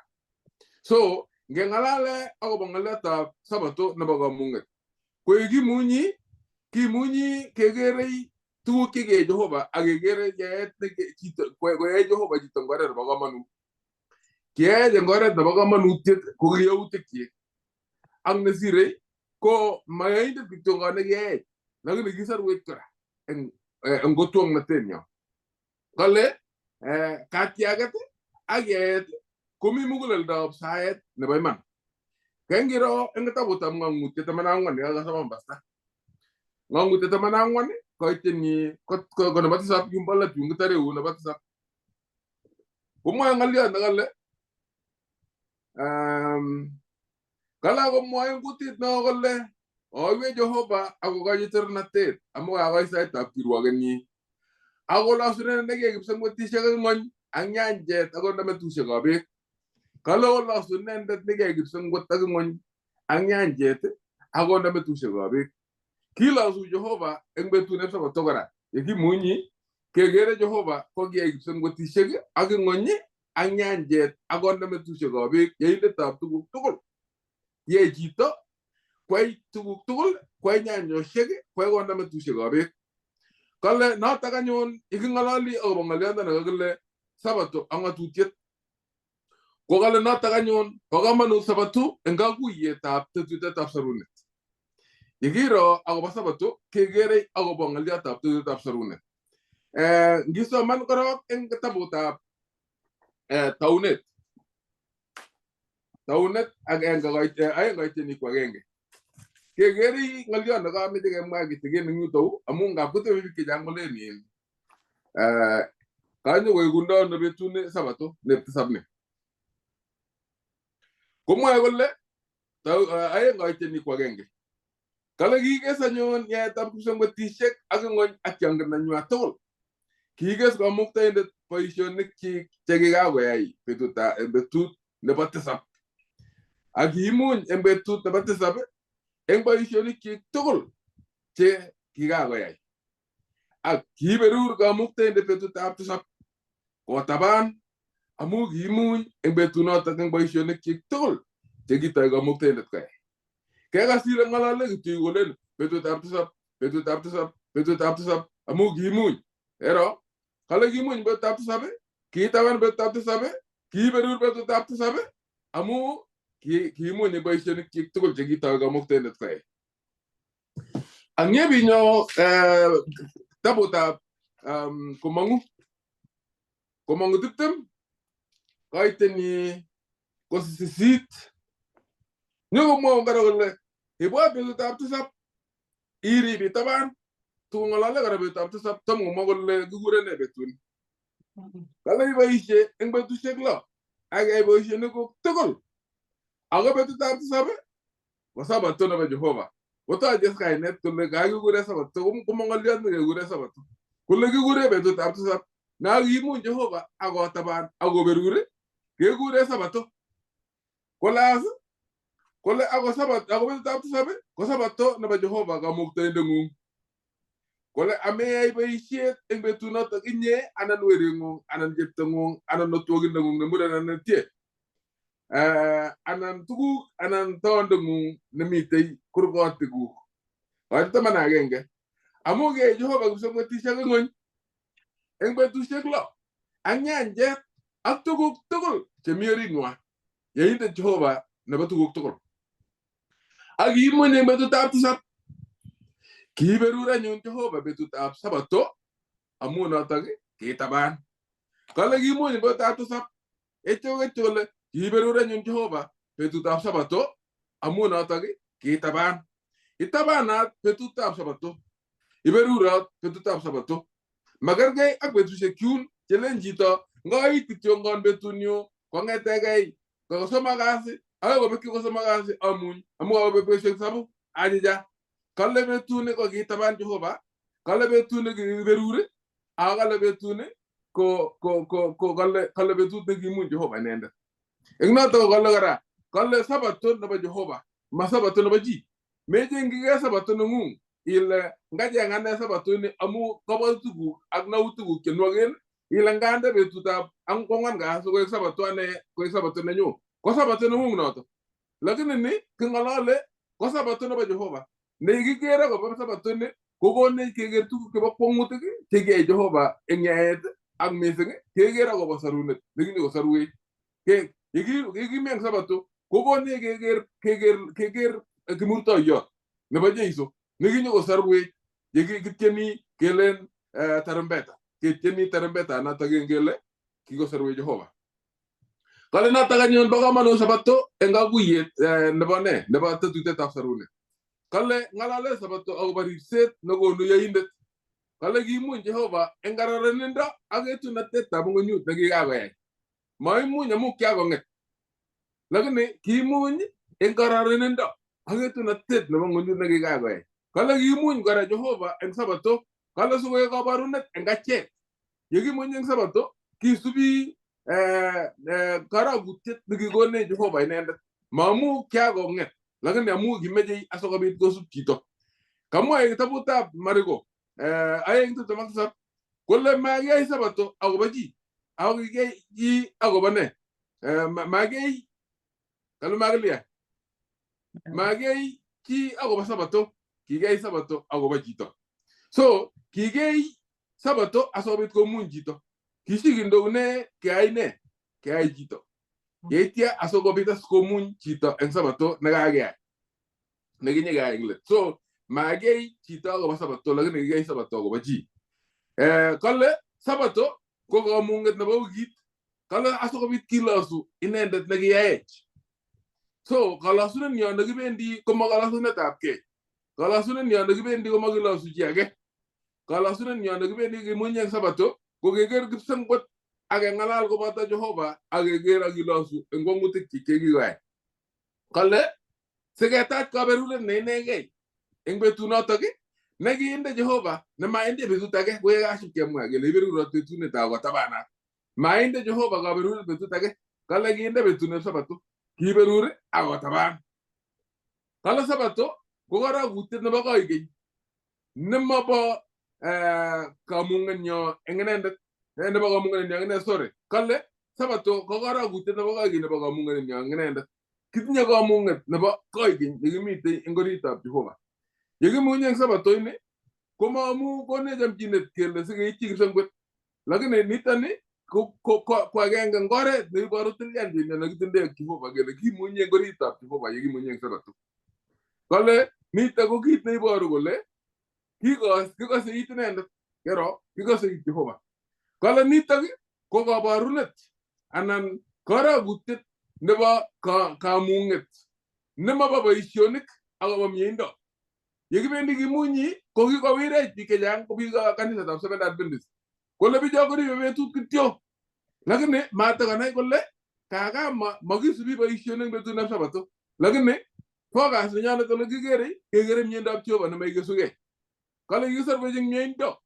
So ngengalale akobo ng'aliotab Sabato nebo kamung'et ko kimunyi kekerei tuguk chekiyai Jehova ak kekerei yaet koyai Jehova chito ngoret nebo kamanut. Kiyai en oret nebo kamanutiet ko kiyautik ak nesirei ko mayaindet kityo ngone kiyai lakini kisarwech kora en kotwong'natet nyo. Kale katiaget ak yaet komi muguleldab saet nebo iman. Kengiro en kitabutab Ng'ang'utiet 14 nekakasoma basta. Ng'ang'utiet 14 koitenyi ko nebo tisap yumbo let yung kitare nebo tisap. Komwae ng'aliot nekale kala komwae en kutit neo kole oiwe Jehova akokochi ternatet amu kakoi saitab kirwokenyi. Ako losunen neke kipsengwetishek ak ng'ony ak nyanjet ako nametushekab beek. Kale olosu inendet neke kipsengwet ak ng'ony ak nyanjet ako nametushekab beek. Kilosu Jehova en betut nebo Sabato kora yekimunyi kekere Jehova ko kiyai kipsengwetishek ak ng'ony ak nyanjet ako nametushekab beek yeindetab tuguk tugul. Yei chito kwai tuguk tugul kwai nyanjoshek kwai nametushekab beek. Kale notok anyun iking'ololi akobo ng'oliondoni kakile Sabato ak ng'atutiet. Ko kale notok anyun bo kamanut Sabato en kakuyetab tetutietab sarunet. Yekiro akobo Sabato kekere akobo ng'oliotab tetutietab sarunet. Ngisoman korok en kitabutab Taunet agenge koiteni ko agenge. Kekeri ng'oliot nekameche kemwa kitigin en yutou amu ngap kotebe biik chechang kolen kanyo koekundo ano betut Sabato ne tisap ni. Komwae kole aeng koiteni ko agenge. Kale kikes anyun yaetab kipsengwetishek ak ng'ony ak tiong'ik nenywa tugul. Kikes kamuktaindet boisionik chekikakoyai betut nebo tisap. Ak kiimuny en betut nebo tisap en boisionik tugul che kikakoyai. Ak kiberur kamuktaindet betutab tisap kotaban amu kiimuny en betunotok en boisionik tugul che kitoi kamuktaindet koyai. Kekas ile ng'alale kityo kolen betutab tisap amu kiimuny. Ero kale kiimuny betutab tisap kiitaban betutab tisap kiberur betutab tisap amu kiimuny en boisionik tugul che kitoi kamuktaindet koyai. Ang'ebinyo tabutab Komong'u 20 koiteni ko 8 nyokomwaun kora kole ibwat betutab tisap irib itaban tukung'olole kora betutab tisap tom komwa kole kikure ne betuni. Kale iboisie en betusiek 6 ak iyai boisionik tugul. Ako betutab tisap ko Sabato nebo Jehova. Kotoche kainet kole kakikure Sabato komo ng'oliot nekekure Sabato. Kole kikure betutab tisap na kiimuny Jehova akotaban akoberur kekure Sabato. Kole ako Sabato ako betutab tisap ko Sabato nebo Jehova kamuktaindeng'ung. Kole ameyai boisiet en betunotok inye anan wering'ung anan cheptong'ung anan otwogindeng'ung nemuren anan netie. Anan tuguk anan tondeng'ung nemitei kurgotikuk. Koit 11. Amu kiyai Jehova kipsengwetishek ak ng'ony en betusiek 6 ak nyanjet ak tuguk tugul chemi oritnywa yeindet Jehova nebo tuguk tugul. Ak kiimuny en betutab tisap kiberur anyun Jehova betutab Sabato amu notok kitaban. Kale kiimuny en betutab tisap kole kiberur anyun Jehova betutab Sabato amu notok kitaban. Itabanat betutab Sabato. Iberurot betutab Sabato. Makergei ak betusiek kyun chelen chito ngoit kityo ngon betunyu kong'etegei ko somok kasi akoi kobekyi ko somok kasi amuny amu kabek betusiek 7 ajija. Kale betuni ko kitaban Jehova. Kale betuni kiberur ak kale betuni kale betut nekimuny Jehova inendet. Eng notok kale kora kale Sabato nebo Jehova ma Sabato nebo chi. Mecheng'chigei Sabato neng'ung ile ngaje ngane sabato ni amu kobo tugu ak naw tugu ke nogen ile ngande betutab ang kongan ga so ko sabato ne nyu ko sabato ne mung noto lakini ni kingalale ko sabato ne ba Jehova ne gigera ko ba sabato ne ko ne keger tugu ke ba pongutu ke ge Jehova enyaet ak mesenge kegera ko ba sarunet legi ni ko sarwe ke yigi men sabato ko ne keger kimurto yo ne ba jeiso legi ni ko sarwe yigi kiteni kelen tarambeta kiteni tarambeta na tagengele ki ko sarwe Jehova kale na taganyon baga mano sabato enga guye ne ba tatute ta sarune kale ngalale sabato au bari set no go no yinde kale gi mun Jehova engararenenda agetu na teta bungu nyu tagi gawe mai mun nyamu kya go nget lagne ki mun engararenenda agetu na tet no bungu nyu tagi gawe kale gi mun gara Jehova en sabato kale suwe ga barunet engache yegi mun en sabato ki subi kara gutet digi gone Jehova inenda mamu kya go nget lagne amu gi meje asoga bit go subtito kamo ay tabuta marigo ayeng to maksab kolle magay sabato agobaji awige ji agobane magay kalu magaliya magay ki agoba sabato kigay sabato agobaji to so kigay sabato asobit ko munjito kisigindo ne kay jito yetia asogobitas ko munjito en sabato nagagaya naginya inglet so magay chita go sabato lagi nagay sabato go baji kalle sabato ko go munget na bawgit kalle aso ko bit kilasu inendet nagiyay so kala sunen yo nagibendi ko magala sunen tapke kala sunen yo nagibendi ko magala su jiage kala sunen yo nagibendi gi munyang sabato ko geger gipsang bot age ngalal ko bata Jehova age ger agilasu ngongutik kigi way kalle segetat ka berule nenege engbe tunotoge nagi inde Jehova na mainde betutage we aship kemwa gele beru rotu tune tawa tabana mainde Jehova ka berule betutage kala gi inde betune sabato ki berure awa taban kala sabato gogara gutte na baga ige nemma ba kamungan nyo engenende ne baga mungan nyo ngene sore kale sabato gogara gutte na baga ige ne baga mungan nyo engenende kitnya ga mungan na ba kaige ni mite engorita Jehova yegi munyang sabato ine koma mu kone jam jinet kele sige ichi sangut lagine nitani ko ganga ngore ni baru tilyan dine lagi tinde Jehova gele ki munyang gorita Jehova yegi munyang sabato kale nita ko kit ni baru gole ki ko se itne kero ki ko se Jehova kale nita ko ga barunet anan kara gutet neba ka munget nema baba isionik aga miendo yegi bendi gi munyi ko gi ko wire dike jang ko bi ga kanisa tam Seventh Adventist ko le bi jogori be tu kityo lagine mata kana ko le kaga magi subi ba isionik be tu na sabato lagine foga se nyana to gi gere miendo ab tioba na may gesuge kala gi sar be jing miendo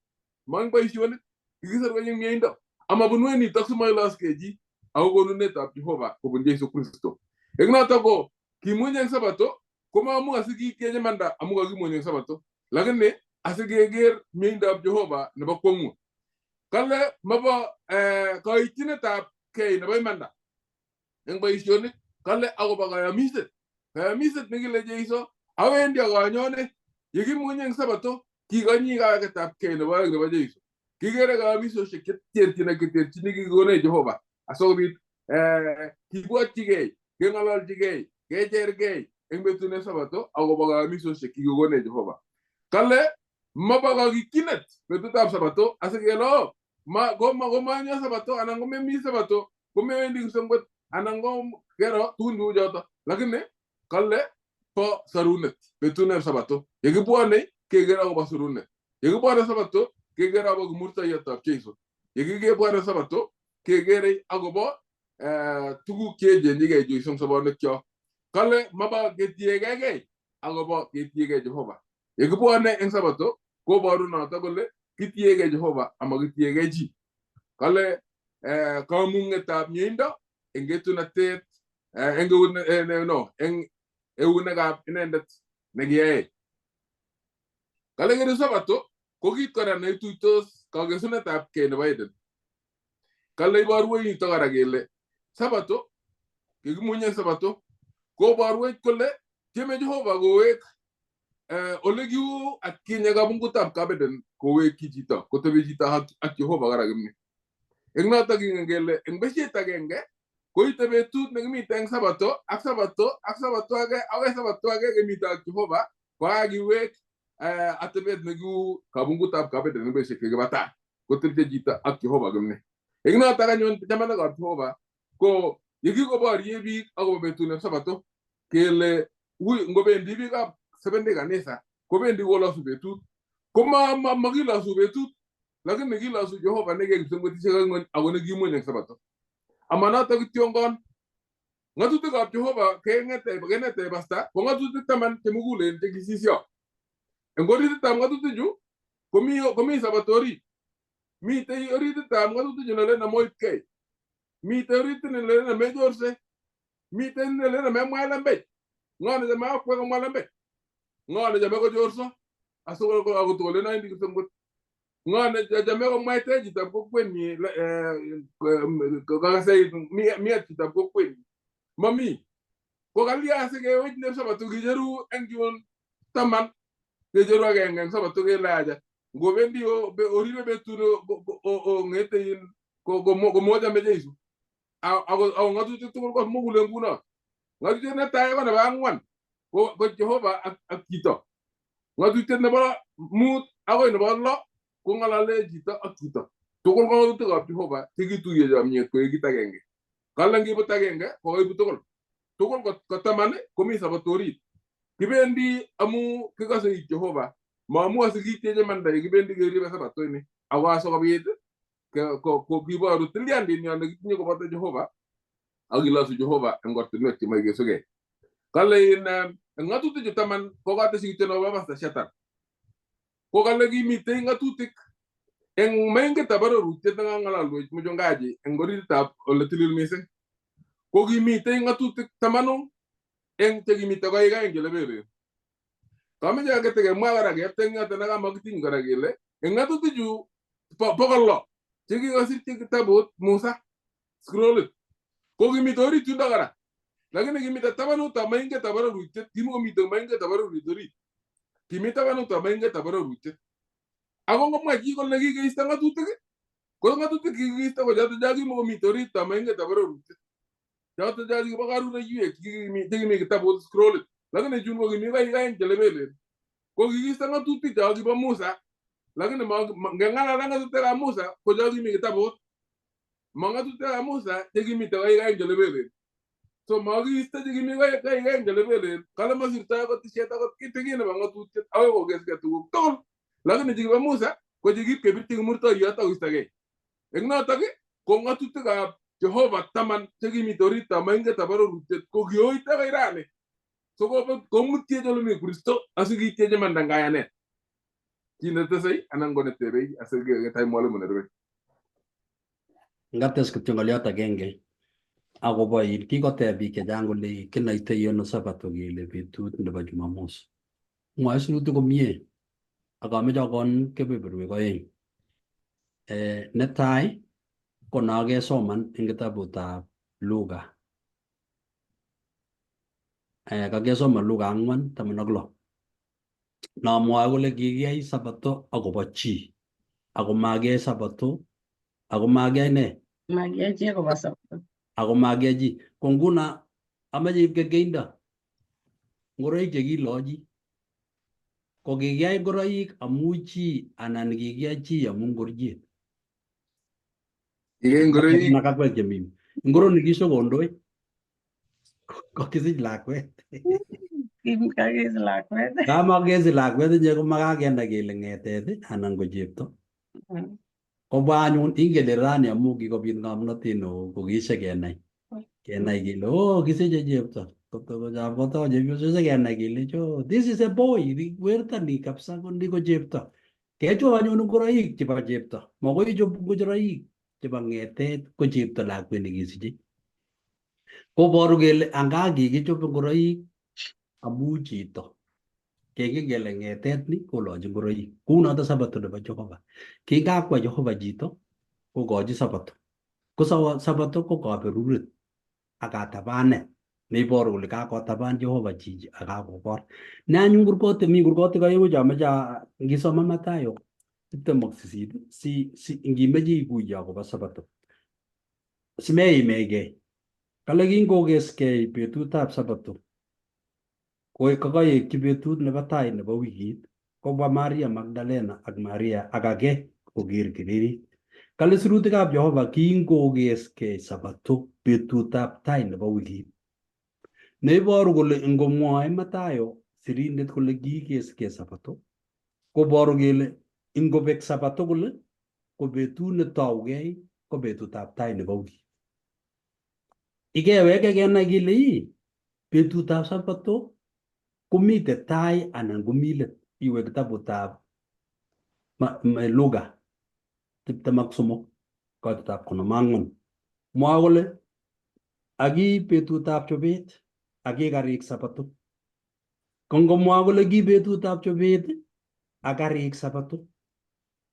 mang ba isionik gi sar be jing miendo ama bunwe ni taksu may las keji aw gonu net ab Jehova ko bu Jesu Kristo egna to go ki munyang sabato kuma mu asigi kenye manda amuga gi munyang sabato lagine asige ger miendo ab Jehova ne ba kongu kala maba ko itine ta ke ne ba manda eng ba isioni kala ago ba ga miset ne gile jeiso awendi ga nyone yigi munyang sabato ki ganyi ga ka ta ke ne ba jeiso ki gere ga miso sheket tertina ke tertini gi gone Jehova asobi ki botige ke ngalal tige ke jerge engbetu ne sabato ago baga miso se ki gone Jehova kale mabaga gi kinet betu tab sabato asegelo goma nya sabato anango me mi sabato gome wendi songot anango gero tundu jota lakini kale po sarunet betu ne sabato yegi buane ke gera go basurunet yegi buane sabato ke gera go murta yata keso yegi ge buane sabato ke gere ago bo tugu keje ndige jo song sabo nekyo kale maba getiege agobo getiege Jehova yegi buane en sabato ko baru na ta gole getiege Jehova ama getiege ji kale kamunge tab nyindo engetu na tet engu no en euna ga inendet negie Kale ngere Sabato ko kit kora ne tuitos kagesunetab kei nebo Eden. Kale iborwech nito kora kele Sabato kikimunye Sabato koborwech kole tieme Jehova kowek ole kiu atkinye kabungutab kabeden kowekyi chito kotebi chito ak Jehova kora kimni. Eng notok kingen kele eng beshet agenge koite betut nekimite eng Sabato ak Sabato age akoi Sabato age kemite ak Jehova kokakiwek atebet nekiu kabungutab kabeden eng beshek chekiba tai kotebche chito ak Jehova kimni. Eng notok anyun chamanikab Jehova ko yekikoborye biik akobo betutab Sabato kele ngobendi biikab Seventh-day kanisa kobendi kolosu betut ko makilosu betut lakini kilosu Jehova nekekipsengwetishek ang'wan ako nekimuny eng Sabato. Amanoto kityongon ng'atutikab Jehova kenete pasta ko ng'atutik 10 chemugulen chekisisyo. Eng orititab ng'atutichu komi Sabato orit. Mitei orititab ng'atutichu nelen amoipkei. Mitei oritit nelen amechorse. Mitei nelen amemwa lembech. Ng'o nechame akwek komwa lembech? Ng'o nechame kochorso akotolen aindi kipsengwet? Ng'o nechame komwaite chitab kokwenyi kakase miet chitab kokwenyi? Mami. Ko kalya sikewech neb Sabato kicheru eng chun 10 kecheru agenge eng Sabato kele aja ngobendi oribe betut ong'ete komochame Jeiso ako ng'atutik tugul ko mugulen kuno. Ng'atutiet netai ko nebo 4 ko Jehova ak chito. Ng'atutiet nebo 5 akoi nebo 6 ko ng'alale chito ak chito. Tugul ko ng'atutikab Jehova chekituiye chomyet koek kit agenge. Kale ngibut agenge kokoibut tugul. Tugul ko 10 komi Sabato orit. Kibendi amu kikase Jehova maamu asikitieche manda kibendi keribe Sabato ini ako asikobit ko kiboru tilyandinyo nekitinye koboto Jehova ak kilosu Jehova eng ortinwek chemoe kesugei. Kale ng'atutichu 10 ko kateshi kityo nebo Pastor Shadrack. Ko kale kimitei ng'atutik eng maingetab arorutiet nekang'alalwech Muchungaji eng orititab ole tilil mising. Ko kimitei ng'atutik 10 eng chekimite koik aeng chelebelen. Kameche akete kemwa kora kepteng yoto nekamakitiny kora kele eng ng'atutichu 600 chekikosirchi kitabut Musa scrollit ko kimite orit yundo kora. Lakini kimite tabanutab maingetab arorutiet kimukomite maingetab arorutiet orit. Kimi tabanutab maingetab arorutiet. Ako ngomwa chi kole kikeisto ng'atutik ko ng'atutik kikiisto ko choto cho kimukomite oritab maingetab arorutiet. Choto cho kibo karuroiywek chekimi kitabut scrollit. Lakini chun ko kimi koik aeng chelebelen. Ko kikiisto ng'atutik cho kibo Musa lakini ngeng'alala ng'atutikab Musa ko cho kimi kitabut. Ma ng'atutikab Musa chekimite koik aeng chelebelen. So makiisto chekimi koik aeng chelebelen. Kale masirtoi akot tisiet akot kitigin nebo ng'atutiet akoi kokeskei tuguk tugul. Lakini chekibo Musa ko chekiib kebirchi kimurtoiyot akoistogei. Eng notok ko ng'atutikab Jehova 10 chekimite oritab maingetab arorutiet ko kioite akoi rani. So komutiech ole mi Kristo asikitieche manda kayanet. Chi netesei anan ko netebei asiketai mwalimu nerube. Ngates kityo ng'oliot agenge akobo kikoteb biik chechang kole kinoitoi ano Sabato kele betut nebo Jumamos. Mwoe sirutik komie ak ameche akon kebeberwek oeng. Netai ko nakesoman eng kitabutab Luka. Kakesoman Luka 4:16. Namwoe kole kikiyai Sabato akobo chi ako makiyai Sabato ako makiyai ne? Makiyai chi akobo Sabato. Ako makiyai chi. Ko nguno amache ib kerkeindo. Ngoroik chekilochi ko kikiyai ngoroik amu chi anan kikiyai chi amu ngoriet? Kikiyai ngoroik Nakakwek chemi. Ngoro nikisokondoi kokisich lakwet. Kakisich lakwet. Kamakesich lakwet inye ko makakenai kele ng'etet anan ko chepto. Kobwa anyun ingele rani amu kikobit ng'omnotet neo ko kisekenai. Kenai kele kisiche chepto. Koto chepyosok kenai kele this is a boy. Werto ni kabisa ko ni ko chepto. Kechop anyun ngoroik chebo chepto. Makoi ichop ngoroik chebo ng'etet ko chepto lakwet nekisiche. Koboru kele anga kikichop ngoroik amu chito kekikele ngetet ni kolochi ngoroik kounoto sabato nebo Jehova. Kikakwa Jehova chito kokochi sabato. Ko sabato ko kaberuret ak katabanet neiboru kole kakotaban Jehova chichi ak kakobor. Ne anyun kurgotik mi kurgotik aengu chomoche ngisoman Mathayo 28 si ngimeche ikuye akobo sabato simeimegei. Kale kingokeskei betutab sabato kokaekchi betut nebo tai nebo wikit, kobwa Maria Magdalena ak Maria ak age koker kiririt. Kale sirutikab Jehova kingokeskei sabato betutab tai nebo wikit. Neiboru kole ingomwoe Mathayo sirindet kole kiikeskei sabato, koboru kele ingobek sabato kole ko betut netougei ko betutab tai nebo wikit. Ikeweke kenai kele betutab sabato komite tai anan komi let. Iwe kitabutab Luka 23 koitab 54 mwoe kole aki betutab chobet aki karik sabato. Ko ngomwoe kole ki betutab chobet ak karik sabato,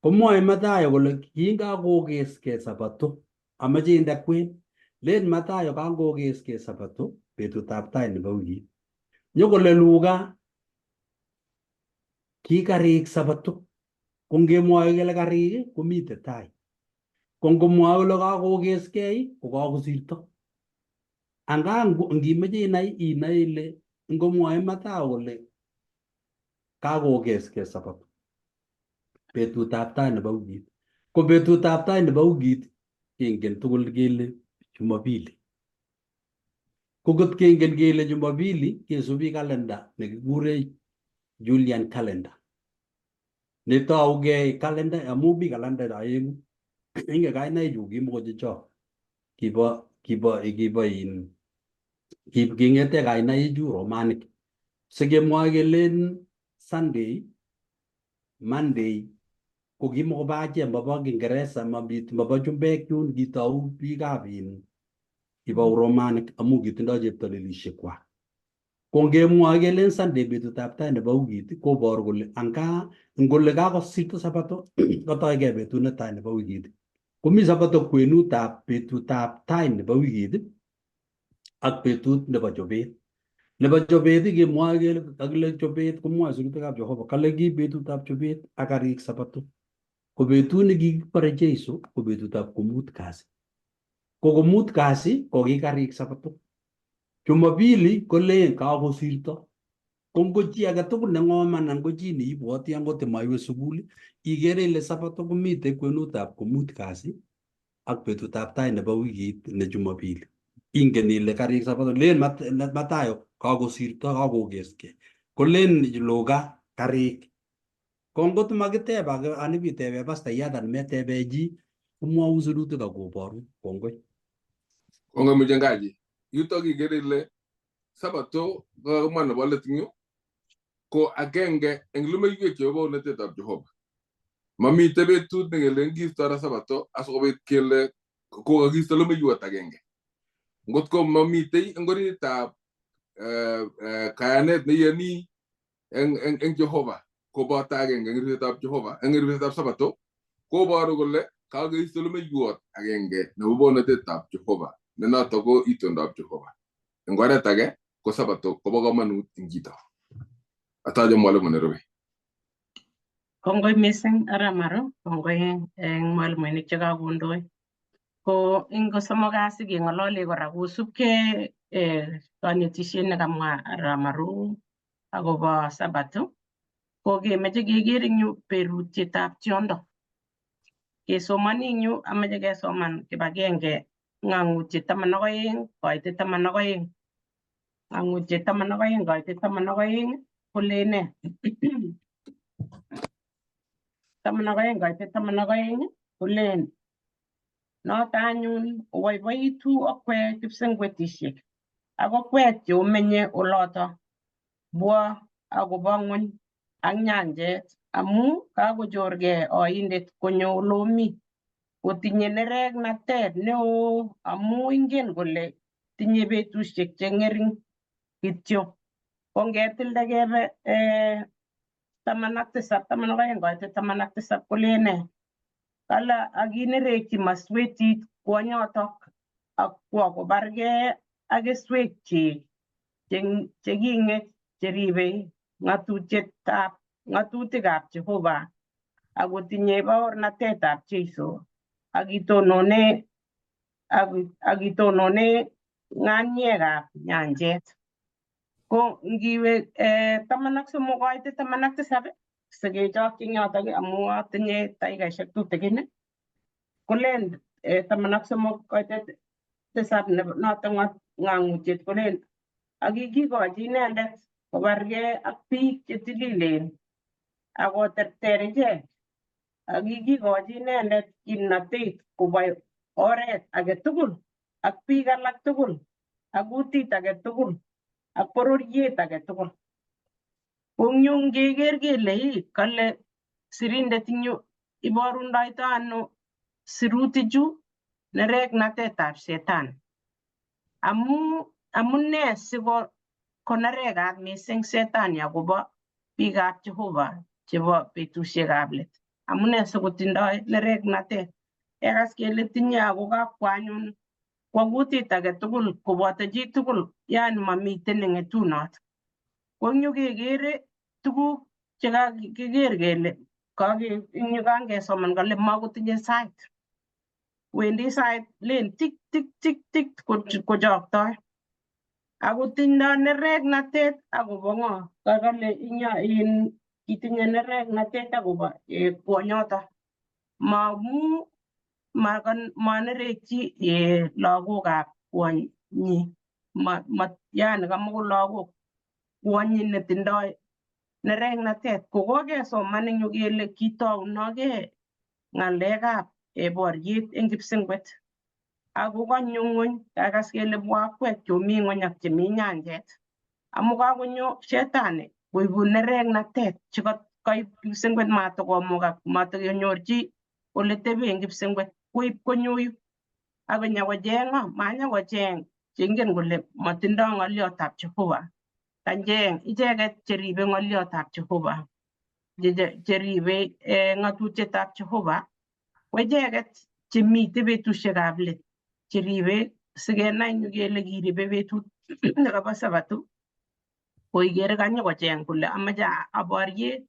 komwoe Mathayo kole kingakokeskei sabato amache inde kwen. Len Mathayo kangokeskei sabato betutab tai nebo wikit. Nyokole Luka ki karik sabato. Ko ngemwoe kele karik komite tai. Ko ngomwoe kole kakokeskei ko kakosirto. Anga ngimeche inai ile ngomwoe Mathayo kole kakokeskei sabato betutab tai nebo wikit, ko betutab tai nebo wikit kengen tugul kele Jumapili. Ko kot kengen kele Jumapili kesubi kalenda nekikure Julian calendar. Netougei kalenda amu mi kalenda aengu. Inge kainaichu kimokochechok. Kingete kainaichu Romanik. Sikemwoe kelen Sunday, Monday ko kimokobo achek mobo Kingeresa mobo chumbek chun kitou biikab kibo Romanik amu kitindoi cheptolelishek. Ko ngemwoe kelen Sunday betutab tai nebo wikit koboru kole anga ngole kakosirto sabato kotoigei betut netai nebo wikit. Komi sabato kwenutab betutab tai nebo wikit ak betut nebo chobet. Nebo chobet kemwoe kele kakile chobet komwoe sirutikab Jehova kale ki betutab chobet ak karik sabato. Ko betut nekikibore Jeiso ko betutab komut kasi. Ko komut kasi ko ki karik sabato. Jumapili kolen kakosirto. Ko ngo chi age tugul neng'om anan ko chi neibwoti angot maiwe sukul ikere ile sabato komite kwenutab komut kasi ak betutab tai nebo wikit ne Jumapili. Ingen ile karik sabato. Len Mathayo kakosirto kakokeskei. Kolen Luka karik. Ko ngot makiteb anibitebe pastayat anan metebe chi komwou sirutik akoboru. Kongoi. Kongoi mjengaji. Yutok ikere ile sabato kakamwa nebo let eng yu ko agenge eng lumeiwek chebo bounatetab Jehova. Mamite betut nekele ngiisto ra sabato asikobit kele kokakiisto lumeiwot agenge. Ngot ko mamitei eng oritab kayanet neiyoni eng Jehova koboto agenge eng ribetab Jehova eng ribetab sabato koboru kole kakeisto lumeiwot agenge nebo bounatetab Jehova ne notok ko itondab Jehova. Eng oret age ko sabato kobo kamanut eng chito. Ataje mwalimu Nairobi. Kongoi missing Aramaro, kongoi eng mwalimuinik chekakondoi. Ko ing kosomok kasi keng'ololi kora kosubkei kanetishet nekamwa Aramaro akobo sabato ko kemeche keker eng yu berutietab tiondo. Kesomani eng yu ameche kesoman kibagenge ng'ang'utiet 12 koitet 12. Ng'ang'utiet 12 koitet 12 kole ne? 12 koitet 12 kolen noto anyun oboiboitu okwek kipsengwetishek ak okwek cheomenye oloto bwa akobo ng'ony ak nyanjet amu kakochorgei oindet konyo olomi kotinye nereknatet neo amu ingen kole tinye betusiek cheng'ering kityo ko ngetilde kebe 17 12 koite 17 kolene kala akinerekyi maswetit kwonyotok ak kwo kobargei ak keswek cheking'et cheribe ng'atutikab Jehova akotinye baornatetab Jeiso akitonone ng'aniekab nyanjet. Ko ngiwe 13 koite 17 sikechokyin yotok amu atinye dakikaishek tutigin kolen 13 koite 7 notok ng'ang'utiet kolen akikikochi inendet kobargei ak biik chetililen akoterter ichek akikikochi inendet kimnatet koboi oret age tugul ak biik alak tugul ak kutit age tugul ak bororiet age tugul. Ko eng yu ngeker kele kale sirindet eng yu iborundoito ano sirutichu nereknatetab Shetani. Amune sikonerekat mising Shetani akobo biikab Jehova chebo betusiekab let. Amune sikotindoi nereknatet. Kekas kele tinye ako kakwa anyun kwo kutit age tugul koboto chi tugul yani mamiten neng'etunot. Ko eng yu kekere tuguk chekakiker kele eng yu kangesoman kole makotinye sait. Wendi sait len tik tik tik tik kochoktoi. Akotindoi nereknatet akobo ng'o? Kakale kitinye nereknatet akobo kwonyotok. Manerekyi lagokab kwonyi. Yani kamugul lagok kwonyi netindoi nereknatet. Ko kokesoman eng yu kele kitounogei ng'alekab boriet eng kipsengwet. Ako kanyo ng'ony kakas kele bwakwek chemi ng'ony ak chemi nyanjet. Amu kakonyo Shetani koibu nereknatet chekaib kipsengwet matokomukak matokenyorchi oletebe eng kipsengwet koib konyo yu akonyokocheng manyokocheng cheingen kole matindoi ng'oliotab Jehova. Kacheng icheket cheribe ng'oliotab Jehova cheribe ng'atutietab Jehova ko icheket chemite betusiekab let cheribe sikenai yu kele kiribe betut nekabo Sabato ko ikere kanyokocheng kole amache aborie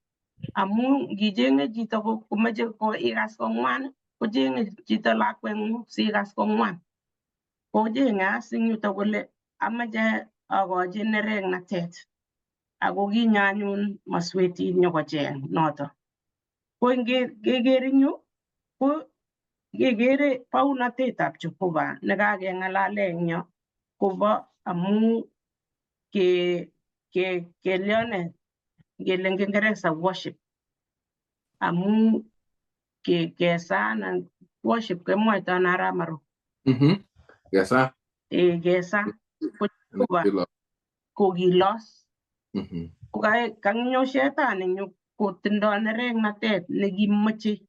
amu ngicheng'e chito komeche ikas kong'wan kocheng'e chito lakweng'ung sikas kong'wan. Kocheng'e as eng yutok kole amache akochi nereknatet ako kinyo anyun maswetit nyokocheng notok. Ko ngeker eng yu ko kekere bounatetab Jehova nekakeng'alale eng yo kobo amu kelione ngele eng Kingereza worship amu kesa anan worship kemwoitoi ano arap Maru? Kesa. Kesa ko Jehova kokilos. Ko kanyo Shetani eng yu kotindoi nereknatet nekimeche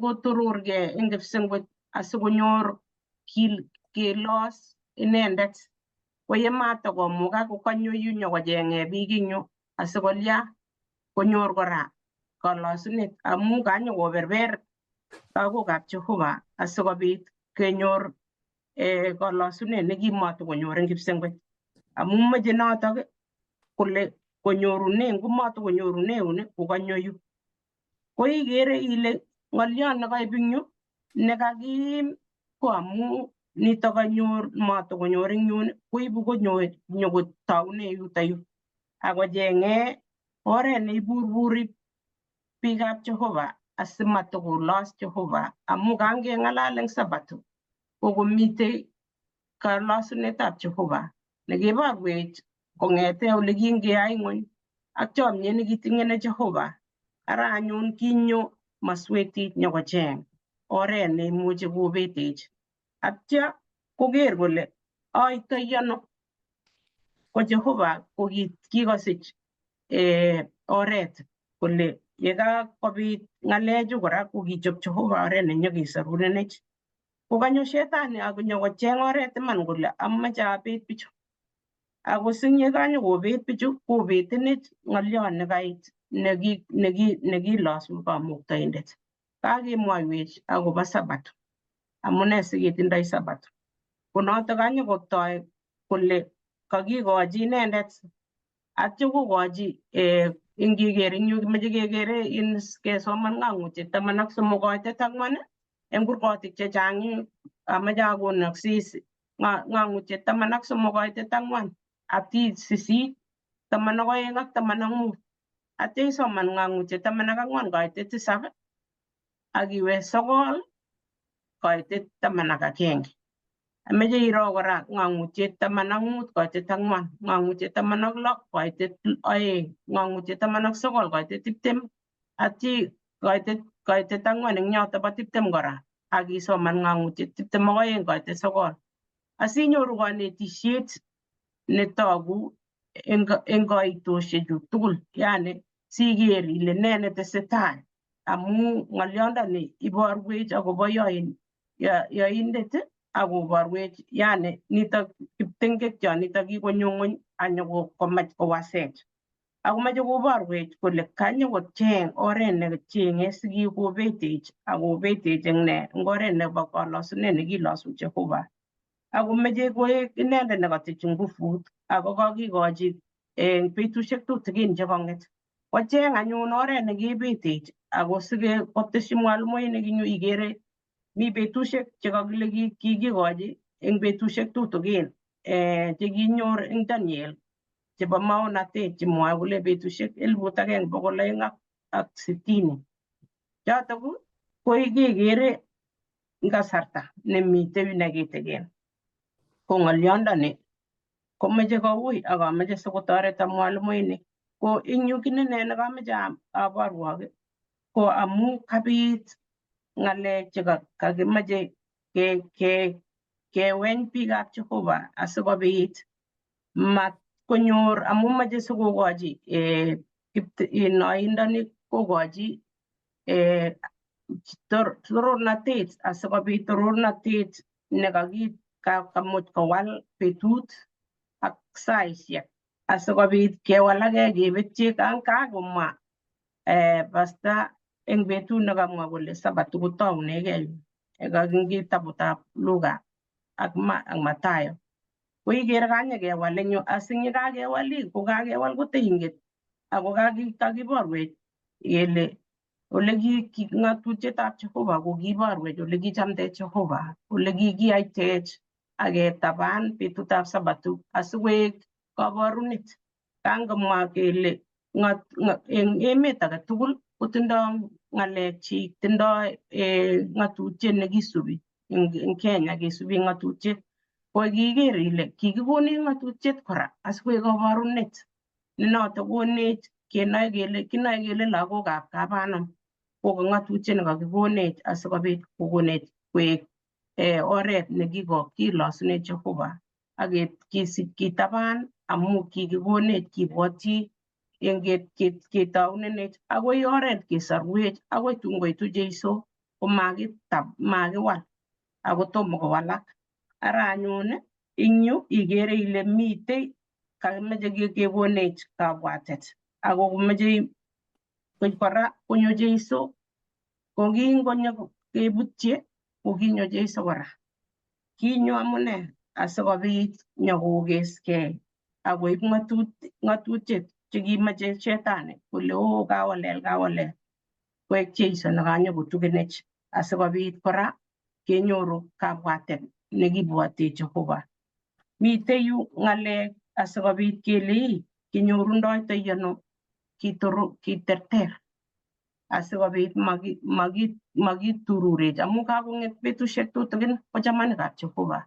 kotororgei eng kipsengwet asikonyor kelos inendet. Ko yematakomukak ko kanyo yu nyokocheng'e biik eng yu asikolia konyor kora kalosunet amu kanyokoberber lagokab Jehova asikobit kenyor kalosunet nekimatakonyor eng kipsengwet. Amu meche notok kole konyorune ngomatakonyorune ko kanyo yu. Ko ikere ile ng'oliot nekaib eng yu nekakim ko amu nitok kanyor matakonyor eng yun koibu nyokotoune yutoyu akocheng'e oret neiburburi biikab Jehova asimatokolos Jehova amu kangeng'alal eng Sabato kokomite kalosunetab Jehova nekeborwech kong'ete ole kingeyai ng'ony ak chomyet nekitinye ne Jehova. Ara anyun kinyo maswetit nyokocheng oret neimuchi kobetech. Atya koker kole aitoi ano ko Jehova ko kikosich oret kole yekakobit ng'alechu kora ko kichop Jehova oret nenyokesorunenech. Ko kanyo Shetani akonyokocheng oret iman kole amache abet bichu. Ako sinye kanyo kobet bichu kobetinech ng'olyon nekait nekilosu Kamuktaindet. Kakemwoiwech akobo Sabato, amune siketindoi Sabato. Ko noto kanyo kotoi kole kakikochi inendet atyo kokochi ingiker ing yu kimeche kekere kesoman ng'ang'utiet 13 koitet 4 eng kurgotik chechang yu ameche akon aksis ng'ang'utiet 13 koitet 4 ati 8 12 ak 15 atya isoman ng'ang'utiet 14 koitet 7 akiwe 9 koitet 11. Ameche iro kora ng'ang'utiet 15 koitet 4, ng'ang'utiet 16 koitet 2, ng'ang'utiet 19 koitet 20 atya koitet 4 eng yoto bo 20 kora akisoman ng'ang'utiet 22 koitet 9 asinyoru kanetisiet netogu eng kaitosiechu tugul, yani siker ile ne netesetai amu ng'olyondoni iborwech akobo yoindet akoborwech yani nitok kiptengekiot nitok kikonyo ng'ony anyokomach kowasech. Akomeche koborwech kole kanyokocheng oret necheng'e sikikobetech akobetech eng ne eng oret nebo kalosunet nekilosu Jehova. Akomeche koek inendet nekatich nguvut ako kakikochi betusiek tutigin chekang'et. Kocheng anyun oret nekebetech ako sikotesyi mwalimuinik eng yu ikere mi betusiek chekakile kikikochi eng betusiek tutigin chekinyor eng Daniel chebo maonatet chemwoe kole betusiek 1260. Chotok ko kekere eng kasarta nemite yu nekitikin. Ko ng'olyondoni komeche koui akameche sikotoreto mwalimuinik. Ko eng yu kit ine nekameche aborwok ko amu kabit ng'alek chekakimeche keweny biikab Jehova asikobit matkonyor amu meche sikokochi oindoni kokochi torornatet asikobit torornatet nekamuch kowal betut ak saisiek asikobit kewalake kebetyi kakomwa Pastor eng betut nekamwa kole Sabato kotaunegei eng kitabutab Luka ak Mathayo. Ko ikere kanyekewal eng yu asinyekakewal kokakewal kotainget ako kakiborwech kele ole ng'atutietab Jehova kokiborwech ole kichamdech Jehova, ole kikiyaitech aketaban betutab Sabato asikoek kaborunet. Kangomwa kele eng emet age tugul kotindoi ng'alekchik, tindoi ng'atutiet nekisubi eng Kenya kesubi ng'atutiet. Ko kiker ile kikikonech ng'atutiet kora asikoek kaborunet ne noto konech kenoe kele lagokab kabanum ko ng'atutiet nekakikonech asikobit kokonech koek oret nekilosune Jehova ak kitaban amu kikikonech kibwotyi eng ketaunenech akoi oret kesorwech akoi tun koitu Jeiso komakiwal ako tomo kowalak. Ara anyun eng yu ikere ile mitei kakimeche kekonech kabwatet ako komeche kora konyo Jeiso ko kingonyo kebutye ko kinyo Jeiso kora. Kinyo amune asikobit nyokokeskei akoib ng'atutiet chekimeche Shetani kole kawalel koek Jeiso nekanyokotukenech asikobit kora kenyoru kabwatet nekibwoti Jehova. Mitei yu ng'alek asikobit kele kinyorundoitoi ano kiterter asikobit makitururech amu kakong'et betusiek tutigin ko chamanikab Jehova.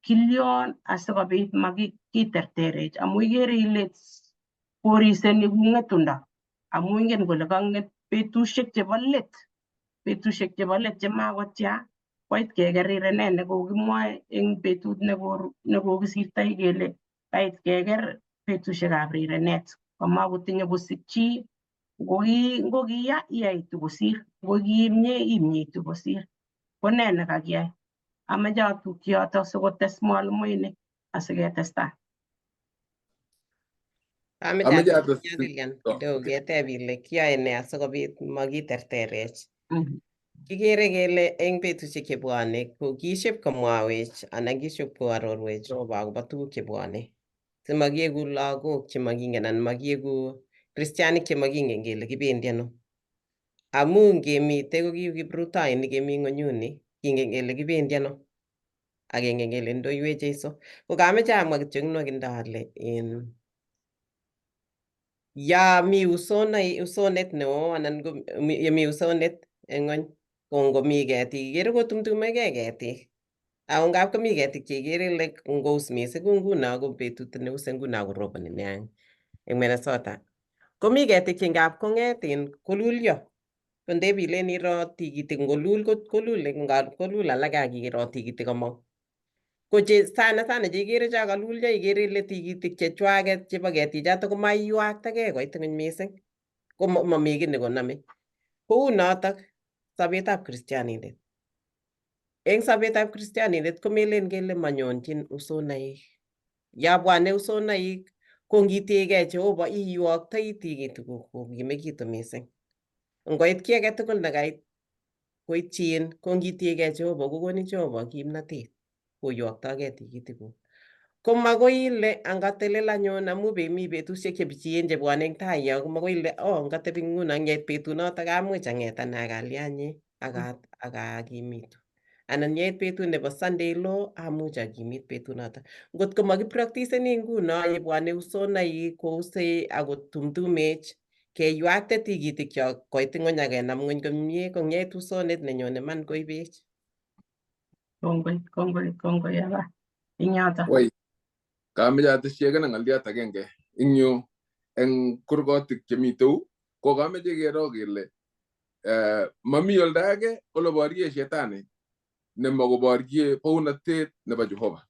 Kilyon asikobit makiterterech amu ikere ile koriseni ku ng'etundo amu ingen kole kang'et betusiek chebo let chemakotya koit keker rirenet nekokimwoe eng betut nekokisirtoi kele kait keker betusiekab rirenet komakotinye kosikchi ngokiya iyaitu kosir, ngokiimye imyeitu kosir. Ko ne nekakiyai? Ameche atukyi yoto sikotes mwalimuinik asiketestai. Ameche Ameche ates Lilian oh, kidogo okay. keteb ile kiyoe ne asikobit makiterterech. Mhm. Kikere kele eng betusiek chebwone ko kiship komwawech anan kiship koarorwech Jehova akobo tuguk chebwone. Simakieku lagok chemakingen anan makieku kristianik chemakingen kele kibendi ano. Amu ngemite ko ki kiprutoinik kemi ng'onyuni, kingen kele kibendi ano. Agenge kele ndoiwech Jeiso. Ko kameche amwa kityo nwakindo ale ya mi usonet neo anan ko yemi usonet eng ng'ony ko ngomi ketik ikere kotumtumegei ketik. Ako ngap komi ketik cheikere ile ngous mising ko nguno ko betut neuse nguno koroboni nea eng Minnesota. Komi ketik che ngap kong'et kolulyo. Ko ndepilen iro tikitik ngolul kolule ngap kolul alake akiro tikitik komong. Ko sana cheikere cho kalulyo ikere ile tikitik chechwaket chebo ketichoto ko maiwaktagei koit ng'ony mising. Ko mami kiy nekonome. Kou notok sobetab kristianindet. Eng sobetab kristianindet komelen kele manyonjin usonaik. Ya bwane usonaik ko ngitiegei Jehova iyoktoi tikitikuk kokimekitu mising. Ngoit kiy age tugul nekait koityin ko ngitiegei Jehova kokonin Jehova kimnatet koyoktogei tikitikuk. Ko makoi ile angatelel anyun amu mi betusiek chebichiyen chebwone eng tai yo, ko makoi ile ngatebi nguno ngeit betunotok amuch ang'et ane akalyanye akakimitu. Anan yeit betut nebo Sunday law amuch akimit betunotok. Ngotko makipractiseni nguno yebwone usonaik kouse akotumtumech keywakte tikitikchok koit ng'ony akenam ng'ony komie kong'et usonet nenyone man koibech. Kongoi aba. Ing yoto. Woi, kameche atesyi ake ng'oliot agenge ing yu eng kurgotik chemiteu ko kameche kero kele mami oldo age ole borye shetani nemakoborye bounatet nebo Jehova.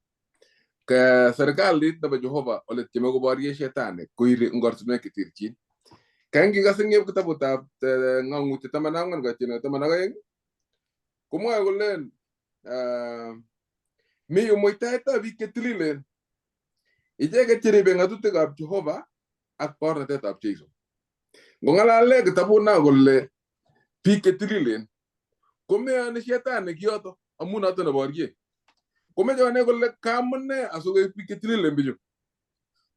Ka serikalit nebo Jehova ole tieme koborye shetani koiri eng ortinwek cheterchin. Ka ngikase eng kitabutab Ng'ang'utyet 14:12 komwoe kolen mi muitaetab biik chetililen icheket cheribe ng'atutikab Jehova ak bornatetab Jeiso. Ngong'alale kitabuna kole biik chetililen komeyoni shetani kiyoto amu noto neborye. Komeche konai kole kamune asikoek biik chetililen bichu.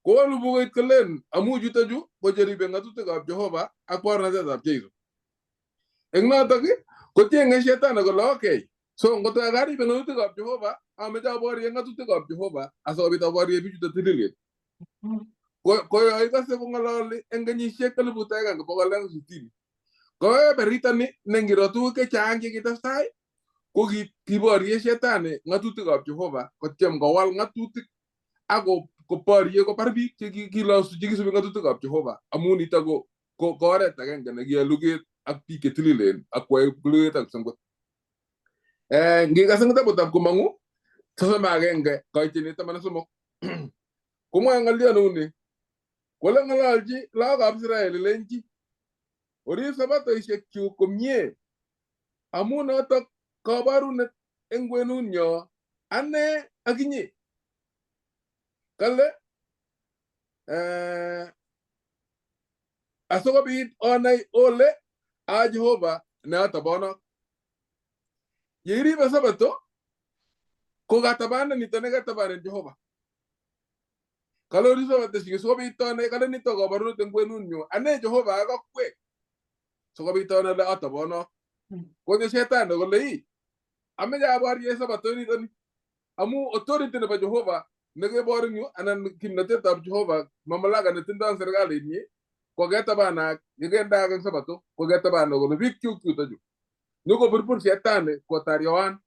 Kowolu bukoit kolen amu chutokchu ko cheribe ng'atutikab Jehova ak bornatetab Jeiso. Eng notok kocheng'e shetani kole okay, so ngoto karibe ng'atutikab Jehova ameche aborye ng'atutikab Jehova asikobit aborye bichuto tililen. Ko yo ikase kong'ololi eng kenyisiek 1260 ko beritani nengiro tuguk chechang chekitestai ko kiborye shetani ng'atutikab Jehova kotyem kowal ng'atutik ako koborye kobar biik chekisubi ng'atutikab Jehova amu nitok ko oret agenge nekiyoe luget ak biik chetililen ak kwae luget ak sengwet. Ngikas eng kitabutab Komong'u 31:13 komwoe ng'olyo neuni kole ng'ololchi lagokab Israel ilenchi orib sabatoisiekchuk komie amu notok kabarunet eng kwenunyo ane ak inye. Kale asikobit onai ole a Jehova ne atobonok. Yeiribe sabato ko katabanet nito nekatabanen Jehova. Kale orib sabatoisiek sikobit onai kale nito kabarunet eng kwenunyo ane Jehova ak akwek sikobit onai ole atobonok. Konyo shetani kole ameche aborye sabato nitoni amu authority nebo Jehova nekebor eng yu anan kimnatetab Jehova mamlaka netindoi serikalit nyi ko ketabanak yekendaak eng sabato ko ketabanak kole biik chuk chutochu nyikoburbur shetani kotaryoan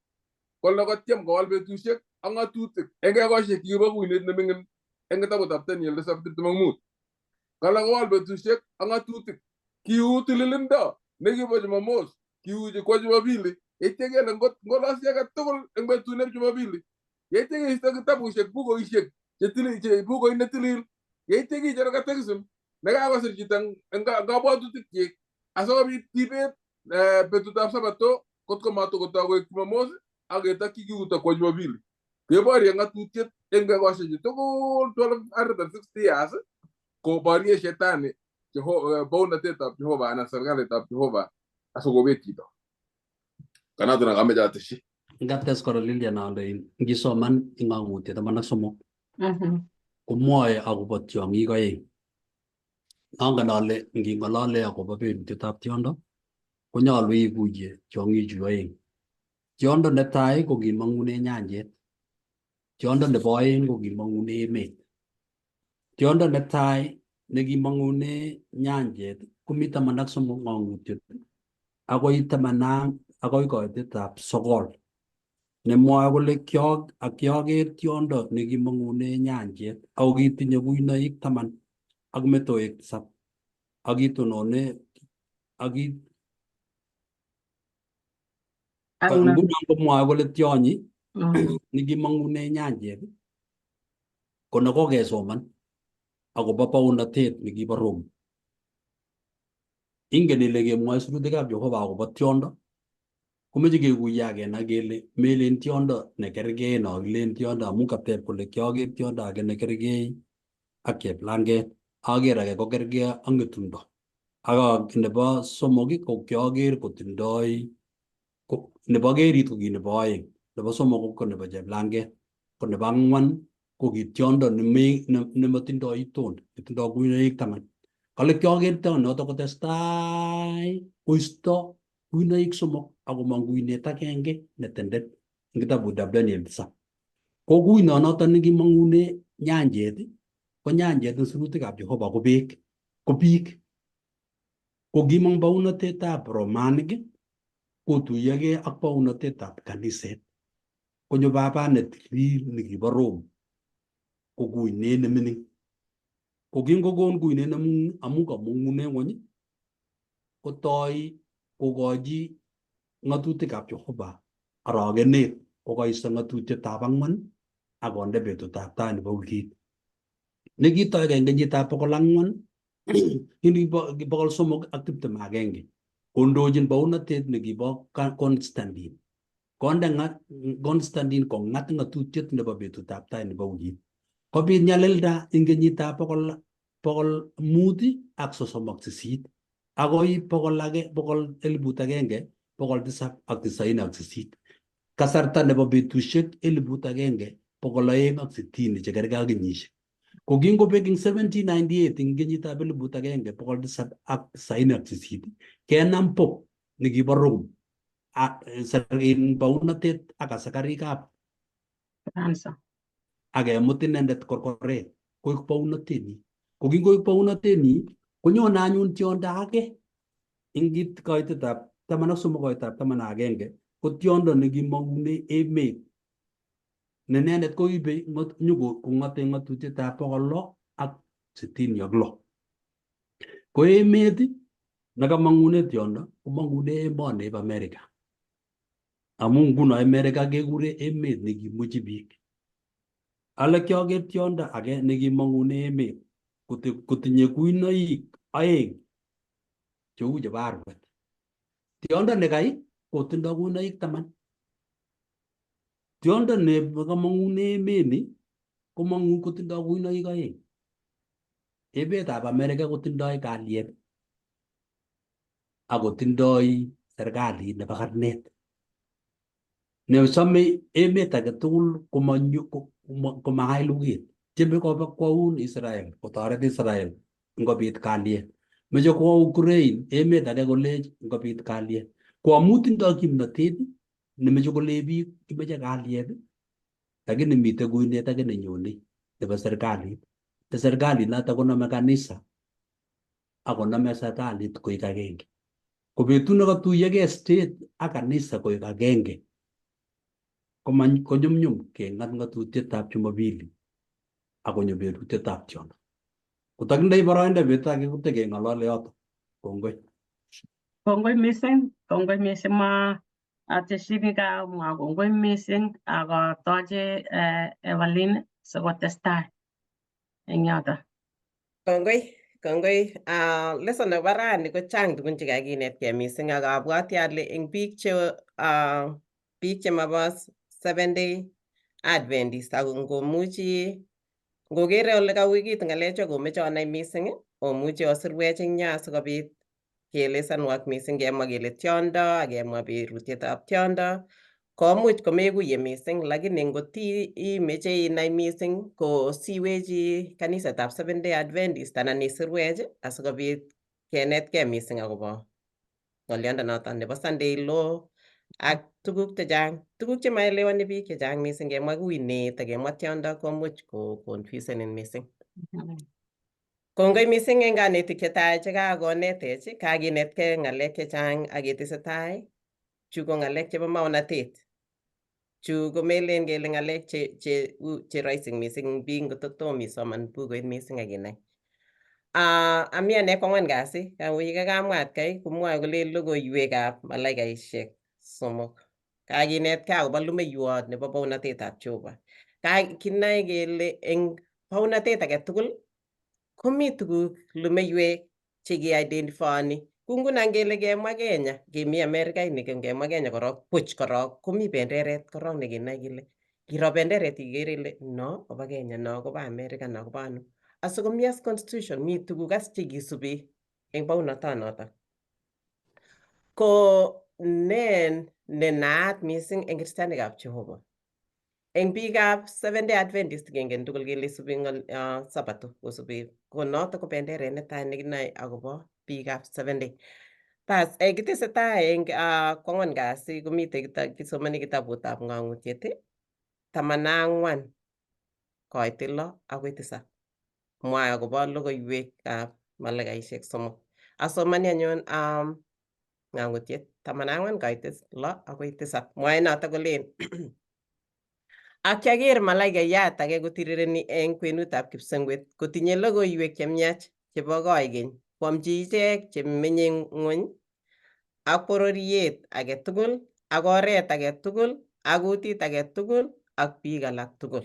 kole kotyem kowal betusiek ak ng'atutik eng ekosiek kibo kuinet neming'in eng kitabutab Daniel 25. Kale kowal betusiek ak ng'atutik kiu tililindo nekibo Jumamos kiuchi kwa Jumapili yeityo kele ngolosi age tugul eng betut nebo Jumapili yeityo keisto kitabusiek bukoisiek bukoit netilil yeityo kicher katekism nekakosir chito eng kabwatutikchik asikobit kibet betutab sabato kotko matukotoi koek Jumamos ak ketokyi kiuto kwa Jumapili. Keborye ng'atutiet eng ekosiechu tugul 1260 years koborye shetani bounatetab Jehova anan serikalitab Jehova asikobet chito. Kanato nakameche ateshi. Ngates kora Lilian ale ngisoman ing ng'ang'utiet 13 Mhm. komwoe akobo tiong'ik oeng. Angen ale nging'olole akobo berutietab tiondo konyolu ikuye tiong'ichu oeng. Tiondo netai ko kimong'une nyanjet. Tiondo nebo oeng ko kimong'une emet. Tiondo netai nekimong'une nyanjet komi 13 ng'ang'utiet akoi koitetab 9 nemwoe kole kioker tiondo nekimong'une nyanjet ako kitinye kuinoik 10 ak metoek 7 ak kitonone ngunon komwoe kole tionyi nekimong'une nyanjet ko nekokesoman akobo bounatet nekibo Rome. Ingen ile kemwoe sirutikab Jehova akobo tiondo komeche kekuye akenai kele melen tiondo nekergei no kilen tiondo amu kateb kole kioker tiondo age nekergei ak cheplanget, aker age kokergei ak ng'etundo, ak nebo somok ko kioker kotindoi nebo kerit ko ki nebo oeng, nebo somok ko nebo cheplanget, ko nebo ang'wan ko ki tiondo nematindoi itondo, netindoi kuinoik 10. Kale kioker tionyoto kotestai koisto kuinoik 3 akomong kuinet agenge netendet eng kitabutab Daniel 7. Ko kuinonoto nekimong'une nyanjet ko nyanjet eng sirutikab Jehova ko beek, ko biik. Ko kimong bounatetab Romanik kotuyogei ak bounatetab kaniset konyo baba netilil nekibo Rome ko kuinet nemining. Ko kingokon kuinet neming'in amu kamong'une ng'ony kotoi kokochi ng'atutikab Jehova arogenet kokoisto ng'atutietab 4 akonde betutab tai nebo wikit nekitoige eng kenyitab 321 kondochin bounatet nekibo Constantine. Constantine kong'at ng'atutiet nebo betutab tai nebo wikit. Kobit nyalilda eng kenyitab 538 akoi 1798. Kasarta nebo betusiek 1260 chekergei ak kenyisiek. Ko kingobek eng 1798 eng kenyitab 1798 kenam Pope nekibo Rome bounatet ak askarik akemut inendet korkoret koek bounatenyi. Ko kingoek bounatenyi konyone anyun tiondo age eng koitetab 11 ko tiondo nekimong'une emet ne inendet koibe nyikong'ate ng'atutietab 666. Ko emet nekamong'une tiondo komong'une emonieb America amu nguno America kekure emet nekimuchi biik. Ale kioker tiondo age nekimong'une emet kotinye kuinoik 2 cheu chebo arwet. Tiondo nekai kotindoi kuinoik 10. Tiondo nekamong'une emeni komong'u kotindoi kuinoik 2. Emetab America kotindoi kalyet akotindoi serikalit nebo karnet nesome emet age tugul komang'ai luget. Tieme koun Israel kotoret Israel ngobit kalyet. Meche kowa Ukraine emet age kolech ngobit kalyet. Ko amu tindoi kimnatet nemeche kole biik kimeche kalyet lakini mitei kuinet age nenyone nebo serikalit. Serikalit noto konome kanisa akonome serikalit koek agenge. Ko betut nekatuyogei state ak kanisa koek agenge konyumnyum keng'at ng'atutietab Jumapili akonyo berutietab tiondo. Kotakindoi boroindo betut age kotekeng'olole yoto. Kongoi. Kongoi mising ma ateshini kamwa kongoi mising akotoche Evelyn sikotestai eng yoto. Kongoi. Lesson nebo rani ko chang tugun chekakinetkei mising ak abwoti ale eng biik chemabo Seventh Day Adventist ako ngomuchi ngokere ole kauwekit ng'alechu komeche onai mising, omuchi osirwech eng yo asikobit keelesanwok mising, kemwa kele tiondo, akemwa berutietab tiondo, komuch komekuye mising, lakini ngot imeche inai mising ko siwechi kanisetab Seventh Day Adventist anan isirwech asikobit kenetkei mising akobo ng'oliondonoto nebo Sunday law ak tuguk chechang. Tuguk chemaelewani biik chechang mising, kemwa kuinet akemwa tiondo komuch confusenin mising. Kongoi mising eng kanetik chetai chekakonetech, kakinetkei ng'alek chechang aketesetai. Chu ko ng'alek chebo maonatet. Chu komelen kele ng'alek che rahisi mising biik ngototom isoman bukuit mising akinai. Ami ane kwang'wan kasi, kakamwa atkai komwoe kole logoiwekab malaikaishek 3. Kakinetkei akobo lumeiwot nebo bounatetab Jehova. Kinae kele eng bounatet age tugul komi tuguk lumeiwek cheki-identifioni. Ku nguno ngele kemwa Kenya, kemi Amerikainik, ngemwa Kenya korok buch korok komi benderet korok nekenoe kele ngiro benderet ikere ile no kobo Kenya, no kobo Amerika, no kobo ano. Asikomi as constitution mi tuguk as chekisubi eng bounotonoto. Ko ne naat mising eng kristianikab Jehova. Eng biikab Seventh Day Adventist kengen tugul kele isubi Sabato kosubi. Ko noto ko benderet netai nekinoe akobo biikab Seventh Day. Bas, kitesetai eng kwang'wan kasi komite kisomani kitabutab ng'ang'utiet 14 koit 6 akoi 7. Mwae akobo logoiwekab malaikaishek 3. Asomani anyun ng'ang'utiet 14 koit 6 akoi 7. Mwae noto kolen ak kiaker malaikayat age kotirireni eng kwenutab kipsengwet kotinye logoiwek chemiach chebo koikeny koamchi ichek chemenye ng'ony ak bororiet age tugul ak oret age tugul ak kutit age tugul ak biik alak tugul.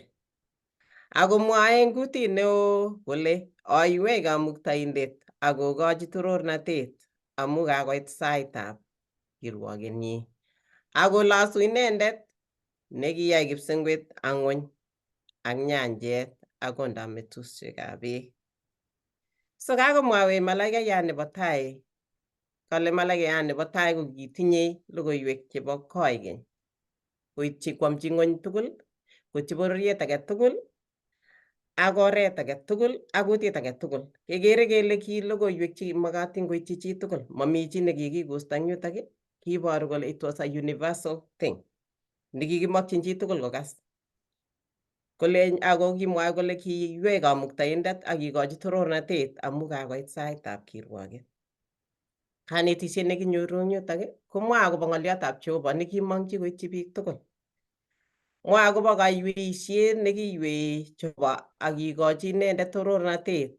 Ako mwae eng kutit neo kole oiwei Kamuktaindet akokochi torornatet amu kakoit saitab kirwokenyi. Akolosu inendet nekiyai kipsengwet ak ng'ony ak nyanjet ak kondametusiekab beek. So kakomwawech malaikayat nebo tai, kale malaikayat nebo tai kokitinye logoiwek chebo koikeny koityi koamchi ng'ony tugul, koityi bororiet age tugul ak oret age tugul ak kutit age tugul. Kekere kele ki logoiwek chemakatin koityi chi tugul. Mami chi nekikigusto eng yutok, kiboru kole it was a universal thing nekikimokyin chi tugul kokas. Kole ako kimwae kole kiywei Kamuktaindet ak kikochi torornatet amu kakoit saitab kirwoket. Kanetisiet nekinyoru eng yutok komwae akobo ng'oliotab Jehova nekimong'chi koityi biik tugul. Mwae akobo kaiweisiet nekiywei Jehova ak kikochi inendet torornatet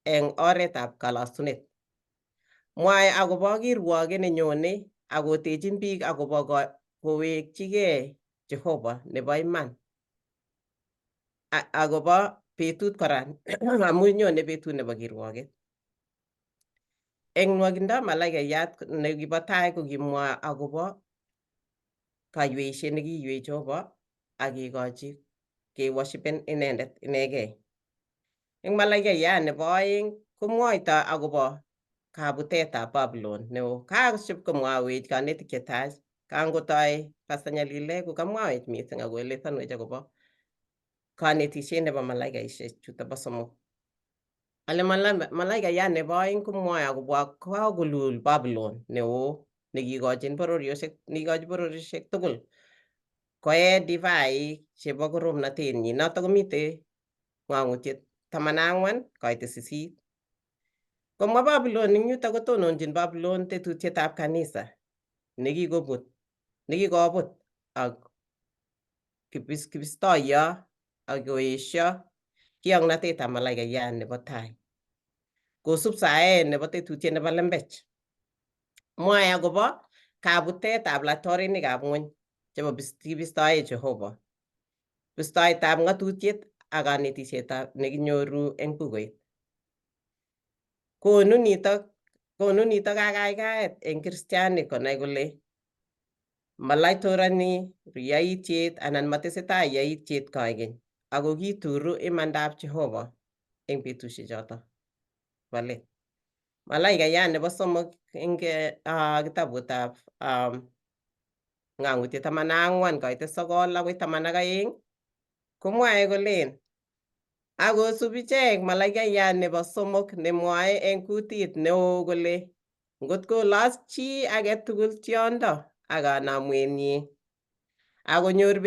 eng oretab kalosunet. Mwae akobo kirwoket nenyone akotechin biik akobo kowekchigei Jehova nebo iman. Akobo betut kora amu nyone betut nebo kirwoket. Eng nwokindo malaikayat nekibo tai kokimwa akobo kaiweisiet nekiywei Jehova ak kikochi keworshipen inendet inegei. Eng malaikayat nebo oeng komwoito akobo kabutetab Babylon neo. Kakoship komwawech kanetik chetai kangotoi Pastor Nyalile kokamwawech mising akoelesanwech akobo kanetisiet nebo malaikaishek chuto bo 3. Ale malaikayat nebo oeng komwoe akobo kakolul Babylon neo nekikochi bororiosiek tugul koe divaik chebo koromnatenyi. Noto komite ng'ang'utiet 14 koit 8. Komwa Babylon eng yuto kotononjin Babylon tetutietab kanisa nekikobut ak kibistoiyo ak koesio kiyoknotetab malaikayat nebo tai. Kosub saet nebo tetutiet nebo lembech. Mwae akobo kabutetab laitorinikab ng'ony chebo kibistoe Jehova. Bistoetab ng'atutiet ak kanetisietab nekinyoru eng bukuit. Konu nito kakaikaet eng kristianik konai kole malaitorani yaitiet anan matesetai yaitiet koikeny ako kituru imandab Jehova eng betusiek choto bo let. Malaikayat nebo somok eng kitabutab Ng'ang'utiet 14 koite 9 akoi 12 komwae kolen akosub ichek malaikayat nebo somok nemwae eng kutit neo kole ngot kolos chi age tugul tiondo ak kanamwenyi akonyor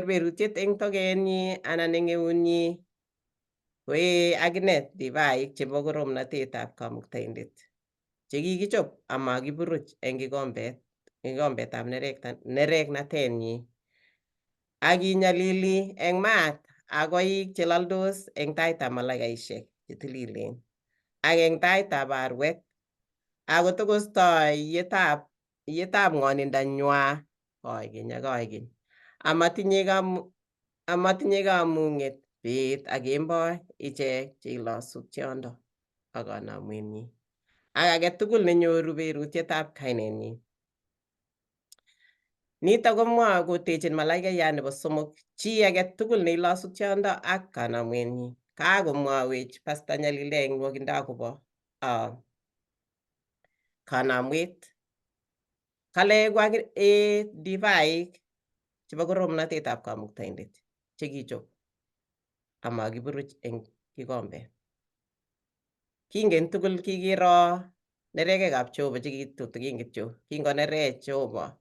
berutiet eng togenyi anan eng eunyi koee akine divaik chebo koromnatetab Kamuktaindet chekikichob amakiburuch eng kikombetab nereknatenyi akinyalili eng maat ak koik chelaldos eng taitab malaikaisiek chetililen ak eng taitab arwet akotokostoi iyetab ng'onindonywa koigeny. Amatinye kamung'et beet ak kemboi ichek cheilosu tiondo ak kanamwenyi ak age tugul nenyoru berutietab kainenyi. Nitok komwoe kotechin malaikayat nebo somok chi age tugul neilosu tiondo ak kanamwenyi. Kakomwawech Pastor Nyalile eng nwogindo akobo kanamwet. Kale divaik chebo koromnatetab Kamuktaindet chekichob amakiburuch eng kikombet. Kingen tugul kikiro neregekab Jehova chekitutigin kityo. Kingonerech Jehova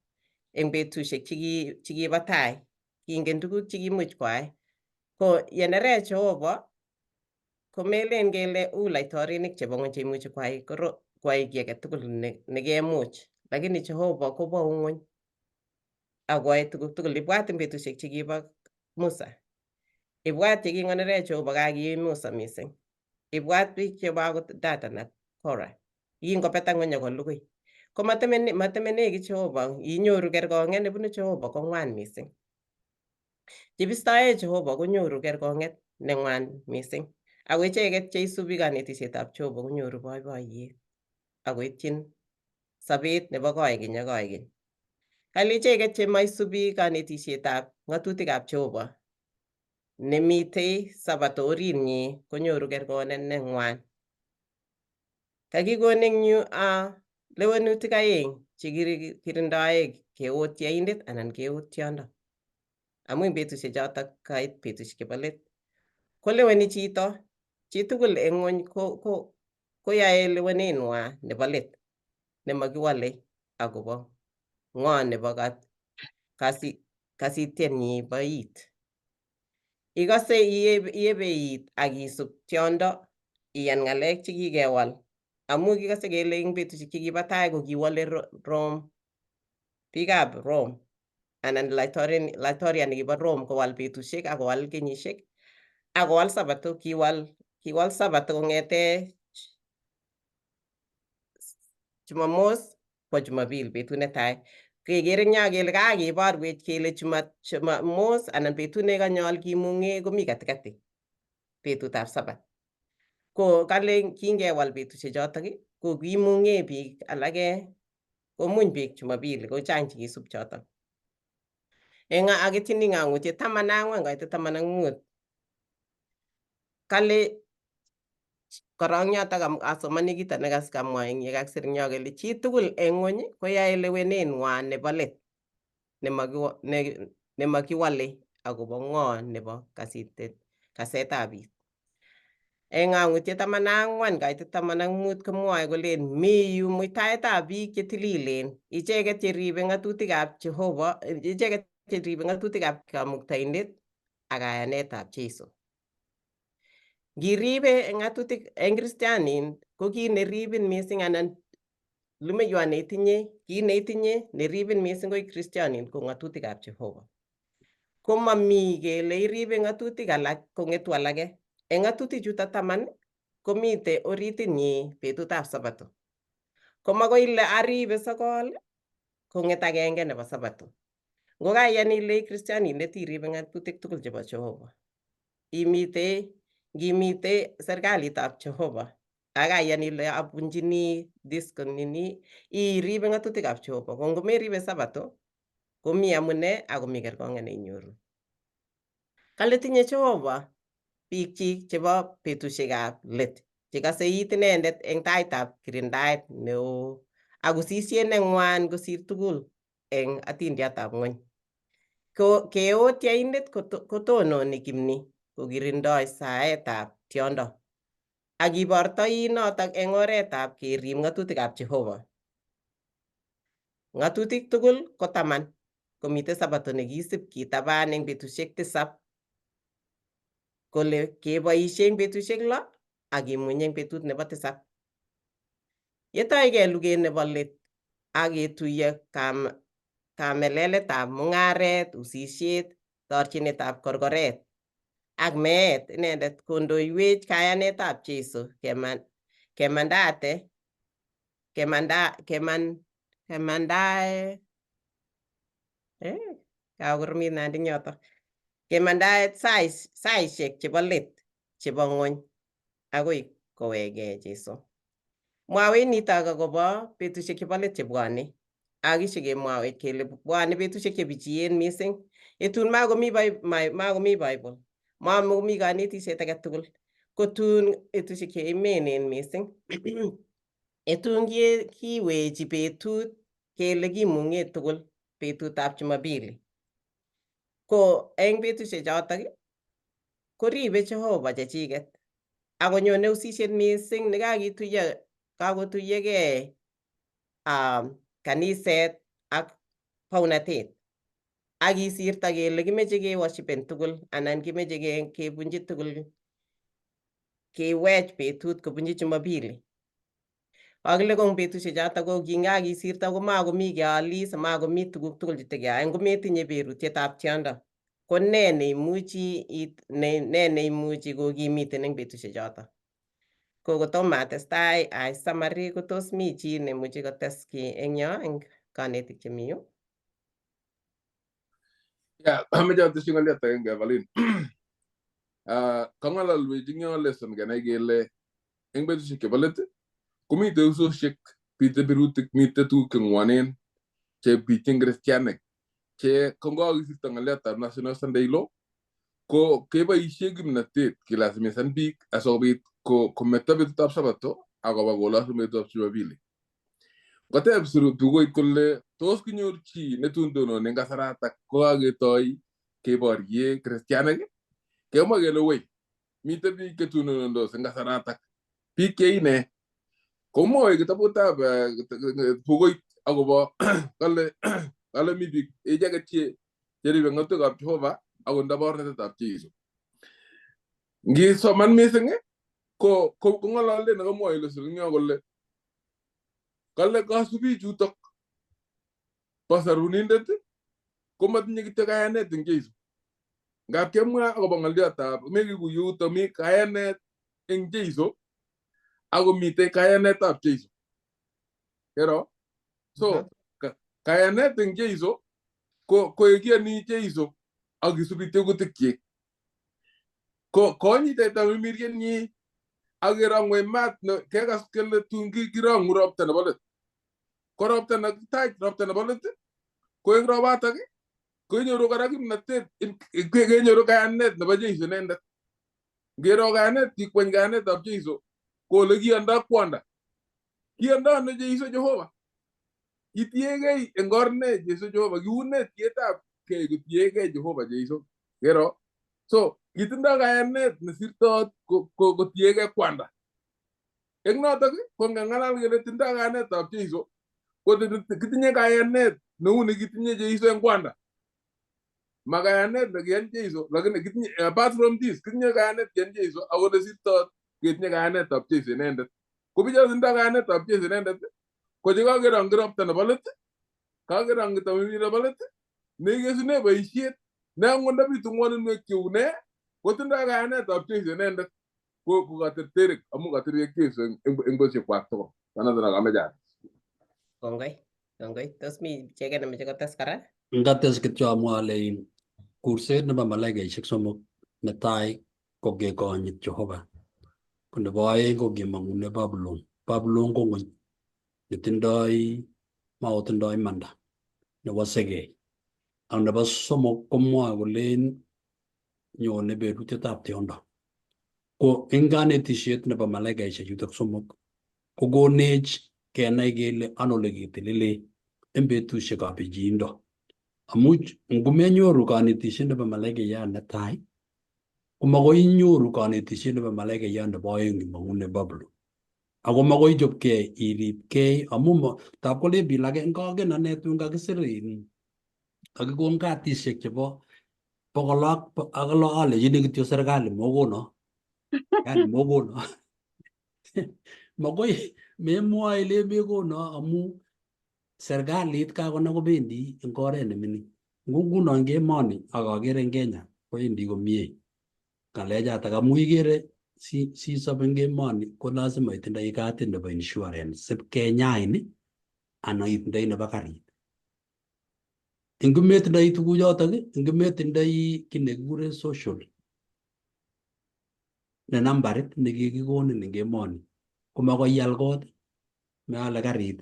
eng betusiek chekibo tai. Kingen tuguk chekimuch kwai. Ko yenerech Jehova komelen kele laitorinik chebo ng'ony cheimuchi kwai kiy age tugul nekemuch. Lakini Jehova kobou ng'ony akwae tuguk tugul. Ibwat eng betusiek chekibo Musa. Ibwat yekingonerech Jehova kakiim Musa mising. Ibwat biik chebo akot Datan ak Korah. Kingobetak ng'ony akolugui. Ko matemeneki Jehova. Inyoru kerkong'et nebunu Jehova kong'wan mising. Chebistoe Jehova konyoru kerkong'et neng'wan mising. Ako icheket cheisubi kanetisietab Jehova konyoru boiboiyet akoityin sobet nebo koigeny ak koigeny. Kale icheket chemaisubi kanetisietab ng'atutikab Jehova nemitei Sabato oritnyi konyoru kerkong'et neng'wan. Kakikon eng yu lewenutik 2 chekirindoe keot yaindet anan keot tiondo. Amu eng betusiek chotok kait betusiek chebo let koleweni chitugul eng ng'ony koyae lewenenwa nebo let nemakiwolei akobo ng'o nebo kasitienyi bo iit. Ikose iyebe iit akisub tiondo iyan ng'alek chekikewal amu kikose kele eng betusiek chekibo tai kokiwole biikab Rome anan laitoriat nekibo Rome kowal betusiek akowal kenyisiek akowal Sabato. Kiwal Sabato kong'ete Jumamos kwa Jumapili betut netai. Kekere eng yo kele kakeborwech kele Jumamos anan betut nekanyol kimung'e komi katikati betutab Sabat. Ko kale kingewal betusiek chotok ko kimung'e biik alake komuny biik Jumapili ko chang chekisub chotok. Aketyini Ng'ang'utiet 14 koite 15 kale korok yotok asomani kito nekamwa eng yekakisir eng yo kele chitugul eng ng'ony koyae lewenenwa nebo let nemakiwolei akobo ng'o nebo kasetab iit. Eng Ng'ang'utiet 14 koite 15 komwoe kolen mi yu muitaetab biik chetililen icheket cheribe ng'atutikab Jehova, icheket cheribe ng'atutikab Kamuktaindet ak kayanetab Jeiso. Ngiribe ng'atutik eng kristianin ko kiit neribin mising anan lumeiywot neitinye, kiit neitinye neribin mising ko kristianin ko ng'atutikab Jehova. Ko mami kele iribe ng'atutik alak kong'etu alake. Eng ng'atutik chuto 10 komite oritinyi betutab Sabato. Ko makoi ile aribe 9 kong'et agenge nebo Sabato. Ngokaiyan ile kristianindet iribe ng'atutik tugul chebo Jehova. Ngimite serikalitab Jehova akaiyan ile abunjini iribe ng'atutikab Jehova. Ko ngomeribe Sabato komi amune akomi kerkong'et neinyoru. Kale tinye Jehova biikchik chebo betusiekab let chekase it inendet eng taitab kirindaet neo ak usisiet neng'wan kosir tugul eng atindiatab ng'ony. Keotyaindet kotononi kimni kokirindoi saetab tiondo ak kibortoi notok eng oretab kerib ng'atutikab Jehova. Ng'atutik tugul ko 10 komite sabato nekisib kitaban eng betusiek 7 kole keboisie eng betusiek 6 ak kimunye eng betut nebo 7. Yetoige luget nebo let ak ketuiyo kameleletab mung'aret, usisiet, torchinetab korkoret ak meet inendet kondoiwech kayanetab Jeiso kemandaet saisiek chebo let chebo ng'ony agoi kowege Jeiso. Mwawech nitok akobo betusiek chebo let chebwone ak kemwawech kele bwone betusiek chebichien mising. Yetun makomi Bible, makomi kanetisiet age tugul, kotun betusiek cheimenen mising. Yetun kiwechi betut kele kimung'e tugul betutab Jumapili. Ko eng betusiek chotok koribe Jehova chechiket akonyone usisiet mising kakotuyogei kaniset ak baunatet ak kisirto kele kimeche keworshipen tugul anan kimeche kebunji tugul kewech betut kobunji Jumapili. Kakile ko eng betusiek chotok ko kingakisirto ko makomi kealis, makomi tuguk tugul chetekeyoe. Ngometinye berurietab tiondo ko ne neimuchi kokimiten eng betusiek chotok. Ko kotomo atestai ai summary ko tos mi chi nemuchi kotes ki eng yo eng kanetik chemi yu. Ameche ateshi ng'oliot agenge Evelyn. Kang'alalwech eng yo lesson kenai kele eng betusiek chebo let komite usosiek, mite birutik, mite tuguk cheng'wonen chebityin kristianik che kongakisirto ng'oliotab National Sunday Law ko keboisie kimnatet kilasimishan biik asikobit kometo betutab Sabato akoba kolosu betutab Jumapili. Koteb bukuit kole tos kinyor chi netun tononi eng kasaratak kokaketoi keborye kristianik, kemwa kele wei, mite biik chetonondos eng kasaratak, biik cheine komwoe kitabutab bukuit akobo kale mi biik icheket cheribe ng'atutikab Jehova ako ndabo ornatetab Jeiso. Ngisoman mising ko ng'ololen nekamwoe lesson eng yo kole kale kasubi chutok bo sarunindet komatinye kityo kayanet eng Jeiso. Ngap kemwa akobo ng'oliotab mekikuye yuto mi kayanet eng Jeiso ako mitei kayanetab Jeiso. Kero? So kayanet eng Jeiso ko kiyani Jeiso ak isubi tegutikyik. Konyite tamirmiryenyi ak kerong'we maat kekas kele tun kirong'u ropta nebo let. Ko ropta nekitach ropta nebo let ko eng robatak kenyoru kora kimnatet, kenyoru kayanet nebo Jeiso inendet. Ngero kayanet kikweny kayanetab Jeiso ko ole kiyondoi kwanda. Kiyondoi ano Jeiso Jehova? Kitiegei eng orne Jeiso Jehova, kiune tietab kei kotiegei Jehova Jeiso. Kero? So kitindoi kayanet nesirtot kotiegei kwanda. Eng notok ko ngang'alal kele tindoi kayanetab Jeiso ko kitinye kayanet neu nekitinye Jeiso eng kwanda. Ma kayanet nekiyan Jeiso, lakini kitinye apart from this kitinye kayanet kiyan Jeiso ako nesirtot ketinye kayanetab Jeiso inendet. Ko bicho tindoi kayanetab Jeiso inendet ko chekakerong'yi ropta nebo let, kakerong'yi tamirmir nebo let, nekesune boisiet ne angot ndabitu ng'woninwek cheu ne kotindoi kayanetab Jeiso inendet ko katerterik amu katerek Jeiso eng betusiekwak tugul. Kanoto kameche ates. Kongoi. Tos mi chi age nemeche kotes kora? Ngates kityo amwa ale kurset nebo malaikaisiek 3 netai ko kekonyit Jehova, ko nebo aeng ko kemong'une Babylon. Babylon ko ng'ony netindoi makotindoi imanda nebo segei. Ak nebo somok komwoe kolen nyone berutietab tiondo. Ko eng kanetisiet nebo malaikaisiek chutok somok kokonech kenai kele ano ole ketelele eng betusiekab pichiindo. Amu ngomenyoru kanetisiet nebo malaikayat netai komakoi inyoru kanetisiet nebo malaikayat nebo oeng imong'u nebo Babylon. Ako makoi ichopkei iripkei amu tab kolen biik alake ngagen ane tun kakisir kakikon katisiek chebo 106 alechini kityo serikali mokono. Yani mokono. Makoi memwoe ile mekono amu serikalit kakonai kobendi eng oret ne mining. Nguno eng emoni ak akere eng Kenya kowendi komie ng'alechatak amu ikere sisop eng emoni ko lazima itindoi katit nebo insurance sipkenyain anan itindoi nebo karit. Ngometindoi tuguchotok, ngometindoi kiy nekikure social ne nambarit nekikikonin eng emoni ko makoi ial kot, meale karit,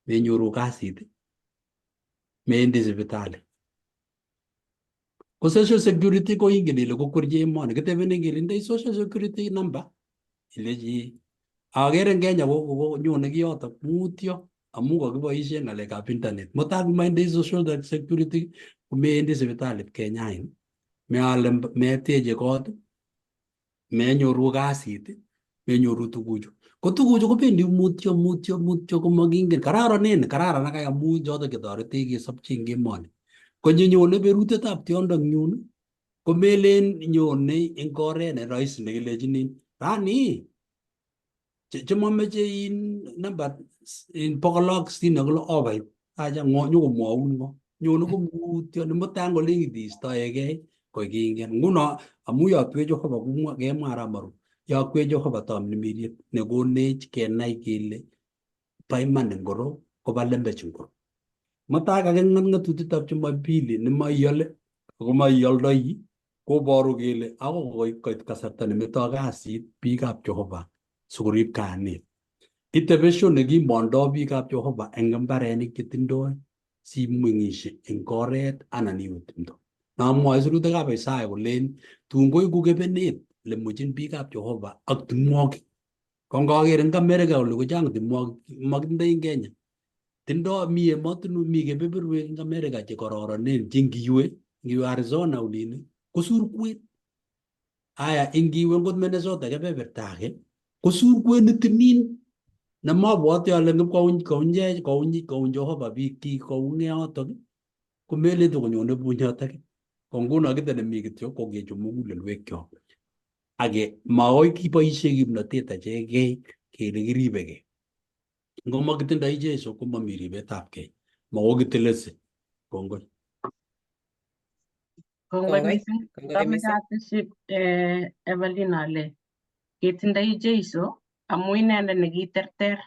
menyoru kasit, meendi sipitali. Ko social security ko ingen ile kokwerchi emoni. Kitebenen kele indoi social security number ilechi akere eng Kenya ko nyone kiyotok mutyo amu kakiboisie ng'alekab internet. Mutai komaindoi social security komeendi sipitali kenyain, meteche kot, menyoru kasit, menyoru tuguchu. Ko tuguchu kobendi mutyo komakingen. Kararan akai amu chotok chetoretech kesopchi eng emoni. Konyenyone berutietab tiondo eng yun komelen nyone eng oret ne rahisi nekilechinin rani chemameche namba 666 obaip acha nyokomwaun ngo nyone ko mutyo mutai ngolen kiistoegei kokingen. Nguno amu yotwech Jehova kemwa ramaru yokwech Jehova tamirmiriet nekonech kenai kele bo iman ngoro kobo lembech ngoro. Mutai kaking'at ng'atutietab Jumapili nemaiyole ako maiyoldoi koboru kele akoi koit kasarta nemetoi kasit biikab Jehova sikorib kayanet. Ite besho nekimondoi biikab Jehova eng mbarenik chetindoi simeng'isie eng oret anan iwe tumdo. Namwoe sirutikab Isaya kolen tun koiku kebenet lemwechin biikab Jehova ak timwogik. Ko ngaker eng Amerika ole kochang timwogik makitindoi eng Kenya. Tindoi mi emotinwek mi kebeberwek eng Amerika che kororonen che ngiwe Arizona olin ko surkwet. Aya ingiwe ngot Minnesota kebeberta age ko surkwet netimin nemabwoti ale koun Jehova biikchik koun yotok komelen tokonyone bunyotok. Ko nguno kit nemi kityo ko kechop mugulelwekyok. Age makoi kiboisie kimnotet achegei kele kiribegei. Ngo makitindoi Jesu ko mami ribetabgei. Makoi kitelesi. Kongoi. Kongoi mising. Kameche atesyi Evelyn ale ketindoi Jeiso amu inendet nekiterter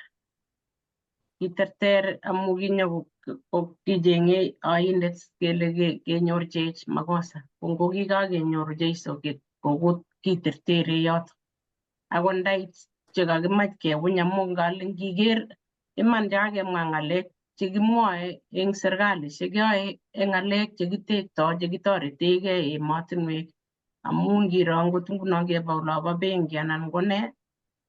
amu kicheng'e oindet kele kenyorchech makosa. Ko ngo kikakenyor Jeiso ko kitertere yoto. Ako ndait chekakimach kewuny amu ngale ngiker iman chakakemwa ng'alek chekimwoe eng serikalishek yoe eng ng'alek chekitektoi chekitoretegei emotinwek. Amu ngiro ngot nguno keba olobo benki anan ko ne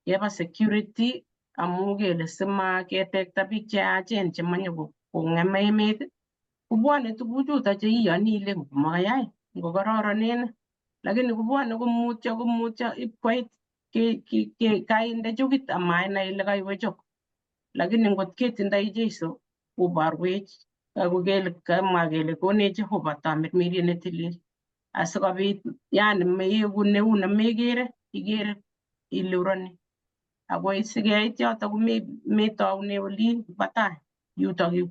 keba security amu kele simaketekta biik cheyachen chemanye kong'em emet kobwone tuguchuto cheiyoni ile ngomayai ngokororonen lakini kobwone komutyo ipkoit kainde chokit amainai ile kaiwechok. Lakini ngot ketindoi Jeiso koborwech ako kamwa kele konech Jehova tamirmiriet netilil asikobit yani meeku neu nemekere ikere ile uroni. Ako sikeit yoto kometoune olin batai yutok yu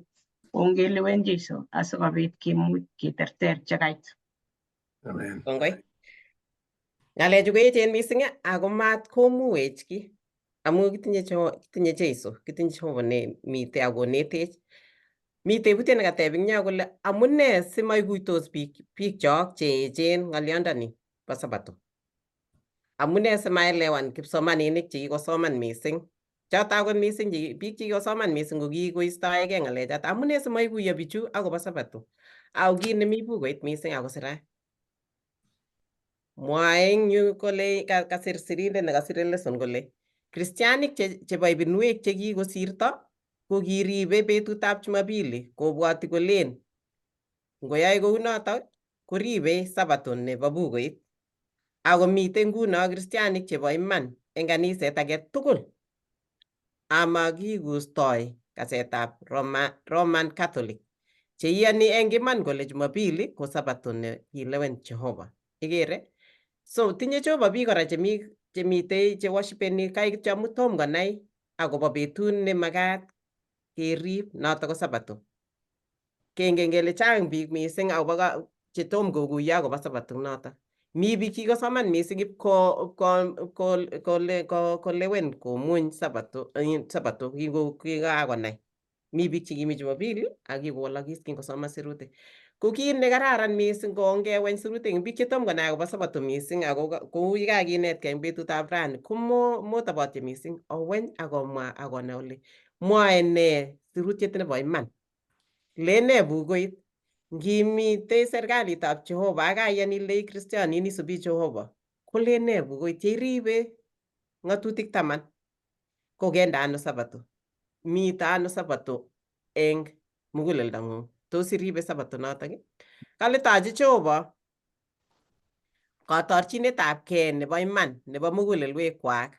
ongelewen Jeiso asikobit kimuch keterter chekait. Amen. Kongoi. Ng'alechu ko echen mising ako mat komuech ki amu kitinye Jeiso, kitinye Jehova ne mitei akonetech. Mi tebutiet nekateb ing yo kole amune simaikuitos biikchok che echen ng'olyondoni bo Sabato. Amune simaelewan kipsomaninik chekikosoman mising. Choto akot mising biik chekikosoman mising ko kikoistoegei ng'alechoto. Amune simaikuiyo bichu akobo Sabato. Ako kit nemi bukuit mising ako sirat. Mwae eng yu kole kasir sirindet nekasire lesson kole Kristianik chebo ibinwek chekikosirto ko kiribe betutab Jumapili kobwati kolen ngoyai kounoto koribe Sabato nebo bukuit. Ako mitei nguno Kristianik chebo iman eng kaniset age tugul amakikustoi kasetab Roman Catholic cheiyani eng iman kole Jumapili ko Sabato ne kilewen Jehova. Igere? So tinye Jehova biik kora chemitei chewashipeni kai kityo amu tom konai akobo betut ne makat kerib noto ko Sabato. Kengen kele chang biik mising akobo chetom kokuyo akobo Sabato noto. Mi biik chikosoman mising kolewen komuny Sabato kikakonai. Mi biik chekimi Jumapili ak kikowalakis kingosoman sirutik. Ko kiit nekararan mising ko ngeweny sirutik eng biik chetom konai akobo Sabato mising ako kou yekakinetkei eng betutab rani komotobotio mising oweny akomwa akonai ole mwoe ne sirutiet nebo iman. Lene bukuit ngimitei serikalitab Jehova akaiyan ile ii Kristianin isubi Jehova kolene bukuit yeiribe ng'atutik 10 kokende ano Sabato. Mito ano Sabato eng muguleldang'ung? Tos iribe Sabato notok? Kale tachi Jehova katorchinetabgei nebo iman nebo mugulelwekwak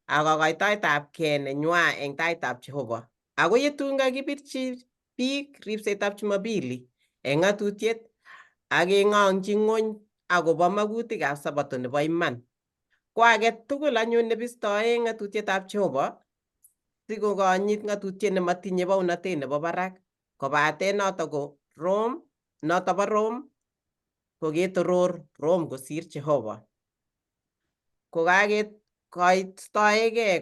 ak kakoitoetabgei nenywa eng taitab Jehova. Ako yetun kakibirchi biik ribsetab Jumapili eng ng'atutiet ak keng'ong'chi ng'ony akobo magutikab Sabato nebo iman. Ko age tugul anyun nebistoe ng'atutietab Jehova sikokonyit ng'atutiet nematinye bounatet nebo barak kobate noto ko noto bo Rome koketoror Rome kosir Jehova. Ko kaistoegei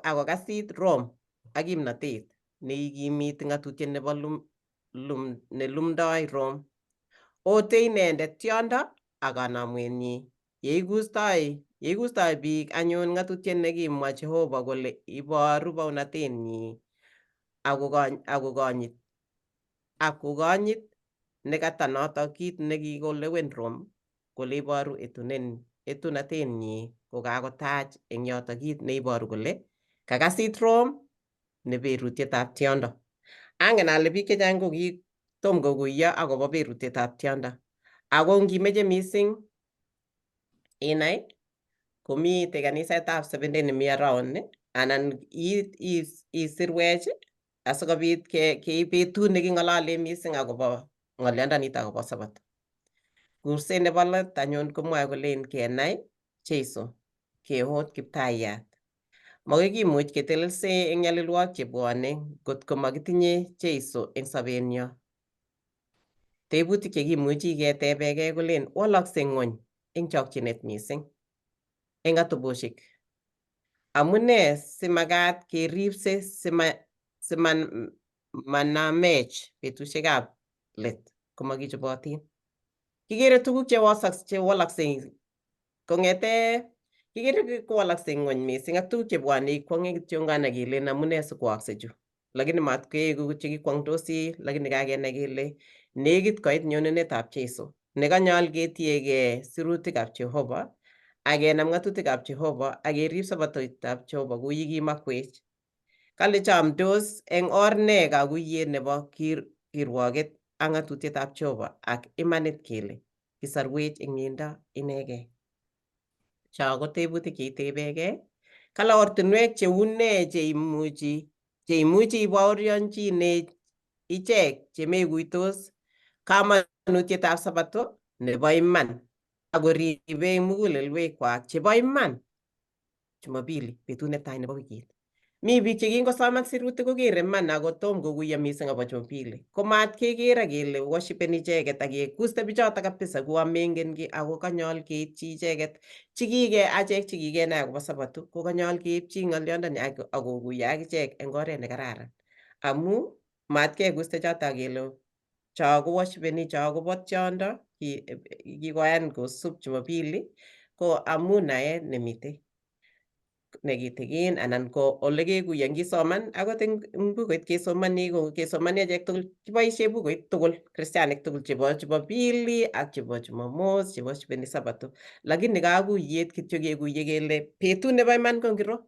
akokasit Rome ak kimnatet neikimiti ng'atutiet nebo nelumdoi Rome. Ote inendet tiondo ak kanamwenyi yeigustoi biik anyun ng'atutiet nekimwa Jehova kole iboru bounatenyi akokonyit nekata noto kit nekikolewen Rome kole iboru etunatenyi kokakotach eng yoto kit neiboru kole kakasit Rome ne berutietab tiondo. Angen ale biik chechang ko kitom kokuyo akobo berutietab tiondo. Ako ngimeche mising inai komite kanisetab Seventh Day nemi around anan isirwech asikobit keib betut neking'olole mising akobo ng'oliondonito akobo Sabato. Kurset nebo let anyun komwoe kolen kenai Jeiso, kehot Kiptaiyat. Makoi kimuch ketelelse eng nyalilwogik chebwone ngotko makitinye Jeiso eng sobenyo. Tebutik chekimuchi ketebegei kolen walaksei ng'ony eng chokchinet mising eng ateboshek. Amune simakat keribse simanamech betusiekab let komakichobotin. Kikere tuguk chewalaksei kong'ete kikere kowalaksei ng'ony mising ak tuguk chebwone ikwong'e kityo nganakelen amune sikwookse chu. Lakini matkeeku chekikwong'dosi lakini kakenai kele nekit koit nyonunetab Jeiso nekanyol ketiegei sirutikab Jehova akenam ng'atutikab Jehova akerib Sabatoitab Jehova kou yekimakwech. Kale chamdos eng or ne kakuyet nebo kirwoket ak ng'atutietab Jehova ak imanit kele kisorwech eng miendo inegei. Cho ko tebutik cheitebegei. Kale ortinwek cheu ne cheimuchi ibaorionchine ichek chemekuitos kamanutietab Sabato nebo iman akoribe mugulelwekwak chebo iman Jumapili betut netai nebo wikit. Mi biik chekingosoman sirutik kokere iman akotom kokuyo mising akobo Jumapili. Komat keker kele worshipeni icheket akekuste bichoto kabisa kou mengen kiy ako kanyol keitchi icheket achek chekikenai akobo Sabato ko kanyol keipchi ng'oliondoni akokuyo akichek eng oret nekararan. Amu matkekuste choto kele cho ko worshipeni cho kobo tiondo kikoyan kosub Jumapili ko amu naet nemitei. nekitikin anan ko ole kekuye ngisoman akot eng bukuit kesomani achek tugul kiboisie bukuit tugul kristianik tugul chebo Jumapili ak chebo Jumamos chebo chubeni Sabato lakini kakuyet kityo kekuye kele betut nebo iman ko ngiro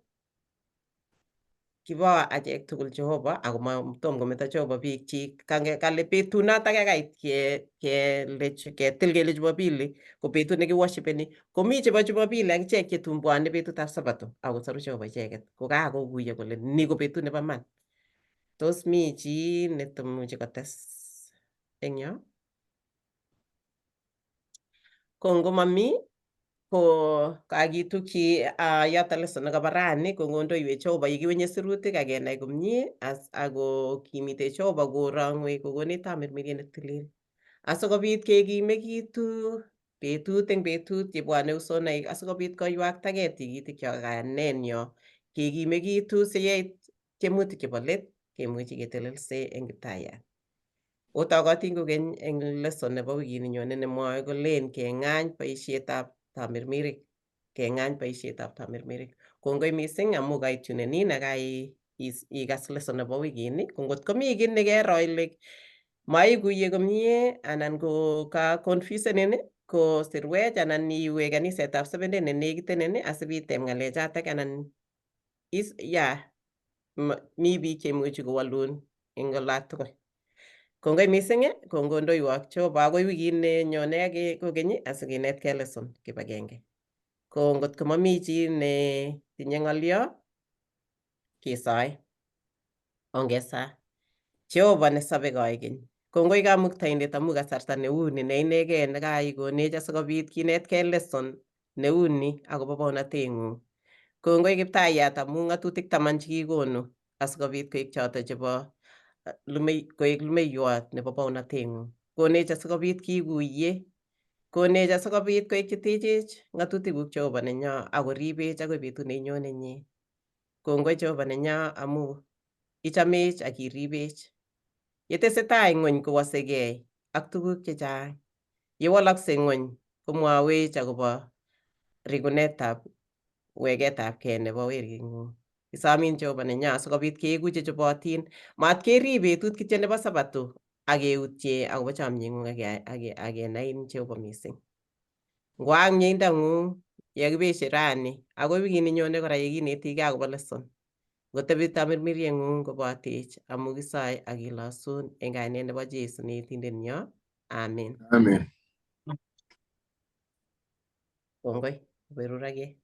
kibo achek tugul Jehova ako tom kometo Jehova biik chiik kale betunoto kakait ketil kele Jumapili ko betut nekiworshipeni komi chebo Jumapili akichek chetumbwane betutab Sabato akosoru Jehova icheket ko kakokuye kole ni ko betut nebo iman. Tos mi chi netomuchi kotes eng yo? Ko ngomami ko kakitukyi yoto lesson nekabo rani ko ngondoiwech Jehova yekiwenye sirutik akenai komie ako kimite Jehova korongwech kokonech tamirmiriet netilil asikobit kekimekitu betut eng betut yebwone usonaik asikobit koywaktagei tikitikyo kanenyo kekimekitu siyeit tiemutik chebo let kemuchi ketelelse eng Kiptaiyat. Otokotin kokeny eng lesson nebo wikit nenyone nemwoe kolen keng'any boisietab tamirmirik. Kongoi mising amu kaituneni ikas lesson nebo wikini ko ngotko mi kiy nekero ile maikuye komie anan ko ka confusenin ko sirwech anan iwe kanisetab Seventh Day nenekitenen asipitem ng'alechatak anan mi biik cheimuchi kowalun eng olatugul. Kongoi mising ko ngondoiwok Jehova akoi wikit nenyone kokeny asikinetkei lesson kibagenge. Ko ngotko mami chi netinye ng'olyo kesoe. Ongesa. Jehova nesobe koikeny. Kongoi Kamuktaindet amu kasarta neuni ne inegei nekaikonech asikobit kinetkei lesson neuni akobo baunatetng'ung. Kongoi Kiptaiyat amu ng'atutik 10 chekikonu asikobit koek choto chebo koek lumeiwot nebo baunatetng'ung. Konech asikobit kikuye. Konech asikobit koek chetechech ng'atutikuk Jehova nenyo akoribech akoi betut neinyone inye. Kongoi Jehova nenyo amu ichamech akiribech. Yetesetai ng'ony kowosegei ak tuguk chechang. Yewoloksei ng'ony komwawech akobo rigunetab weketabgei nebo werikng'ung. Isomin Jehova nenyo asikobit keeku chechobotin. Matkerib betut kityo nebo Sabato akeutye akobo chomyeng'ung akenain Jehova mising. Ngwaak mieindong'ung yekibeshe rani akoi wikit nenyone kora yekinetigei akobo lesson. Ngotebi tamirmirieng'ung kobotech amu kisoe akilosun eng kainet nebo Jeiso ne Yetindenyo. Amen. Amen. Kongoi, berur ake.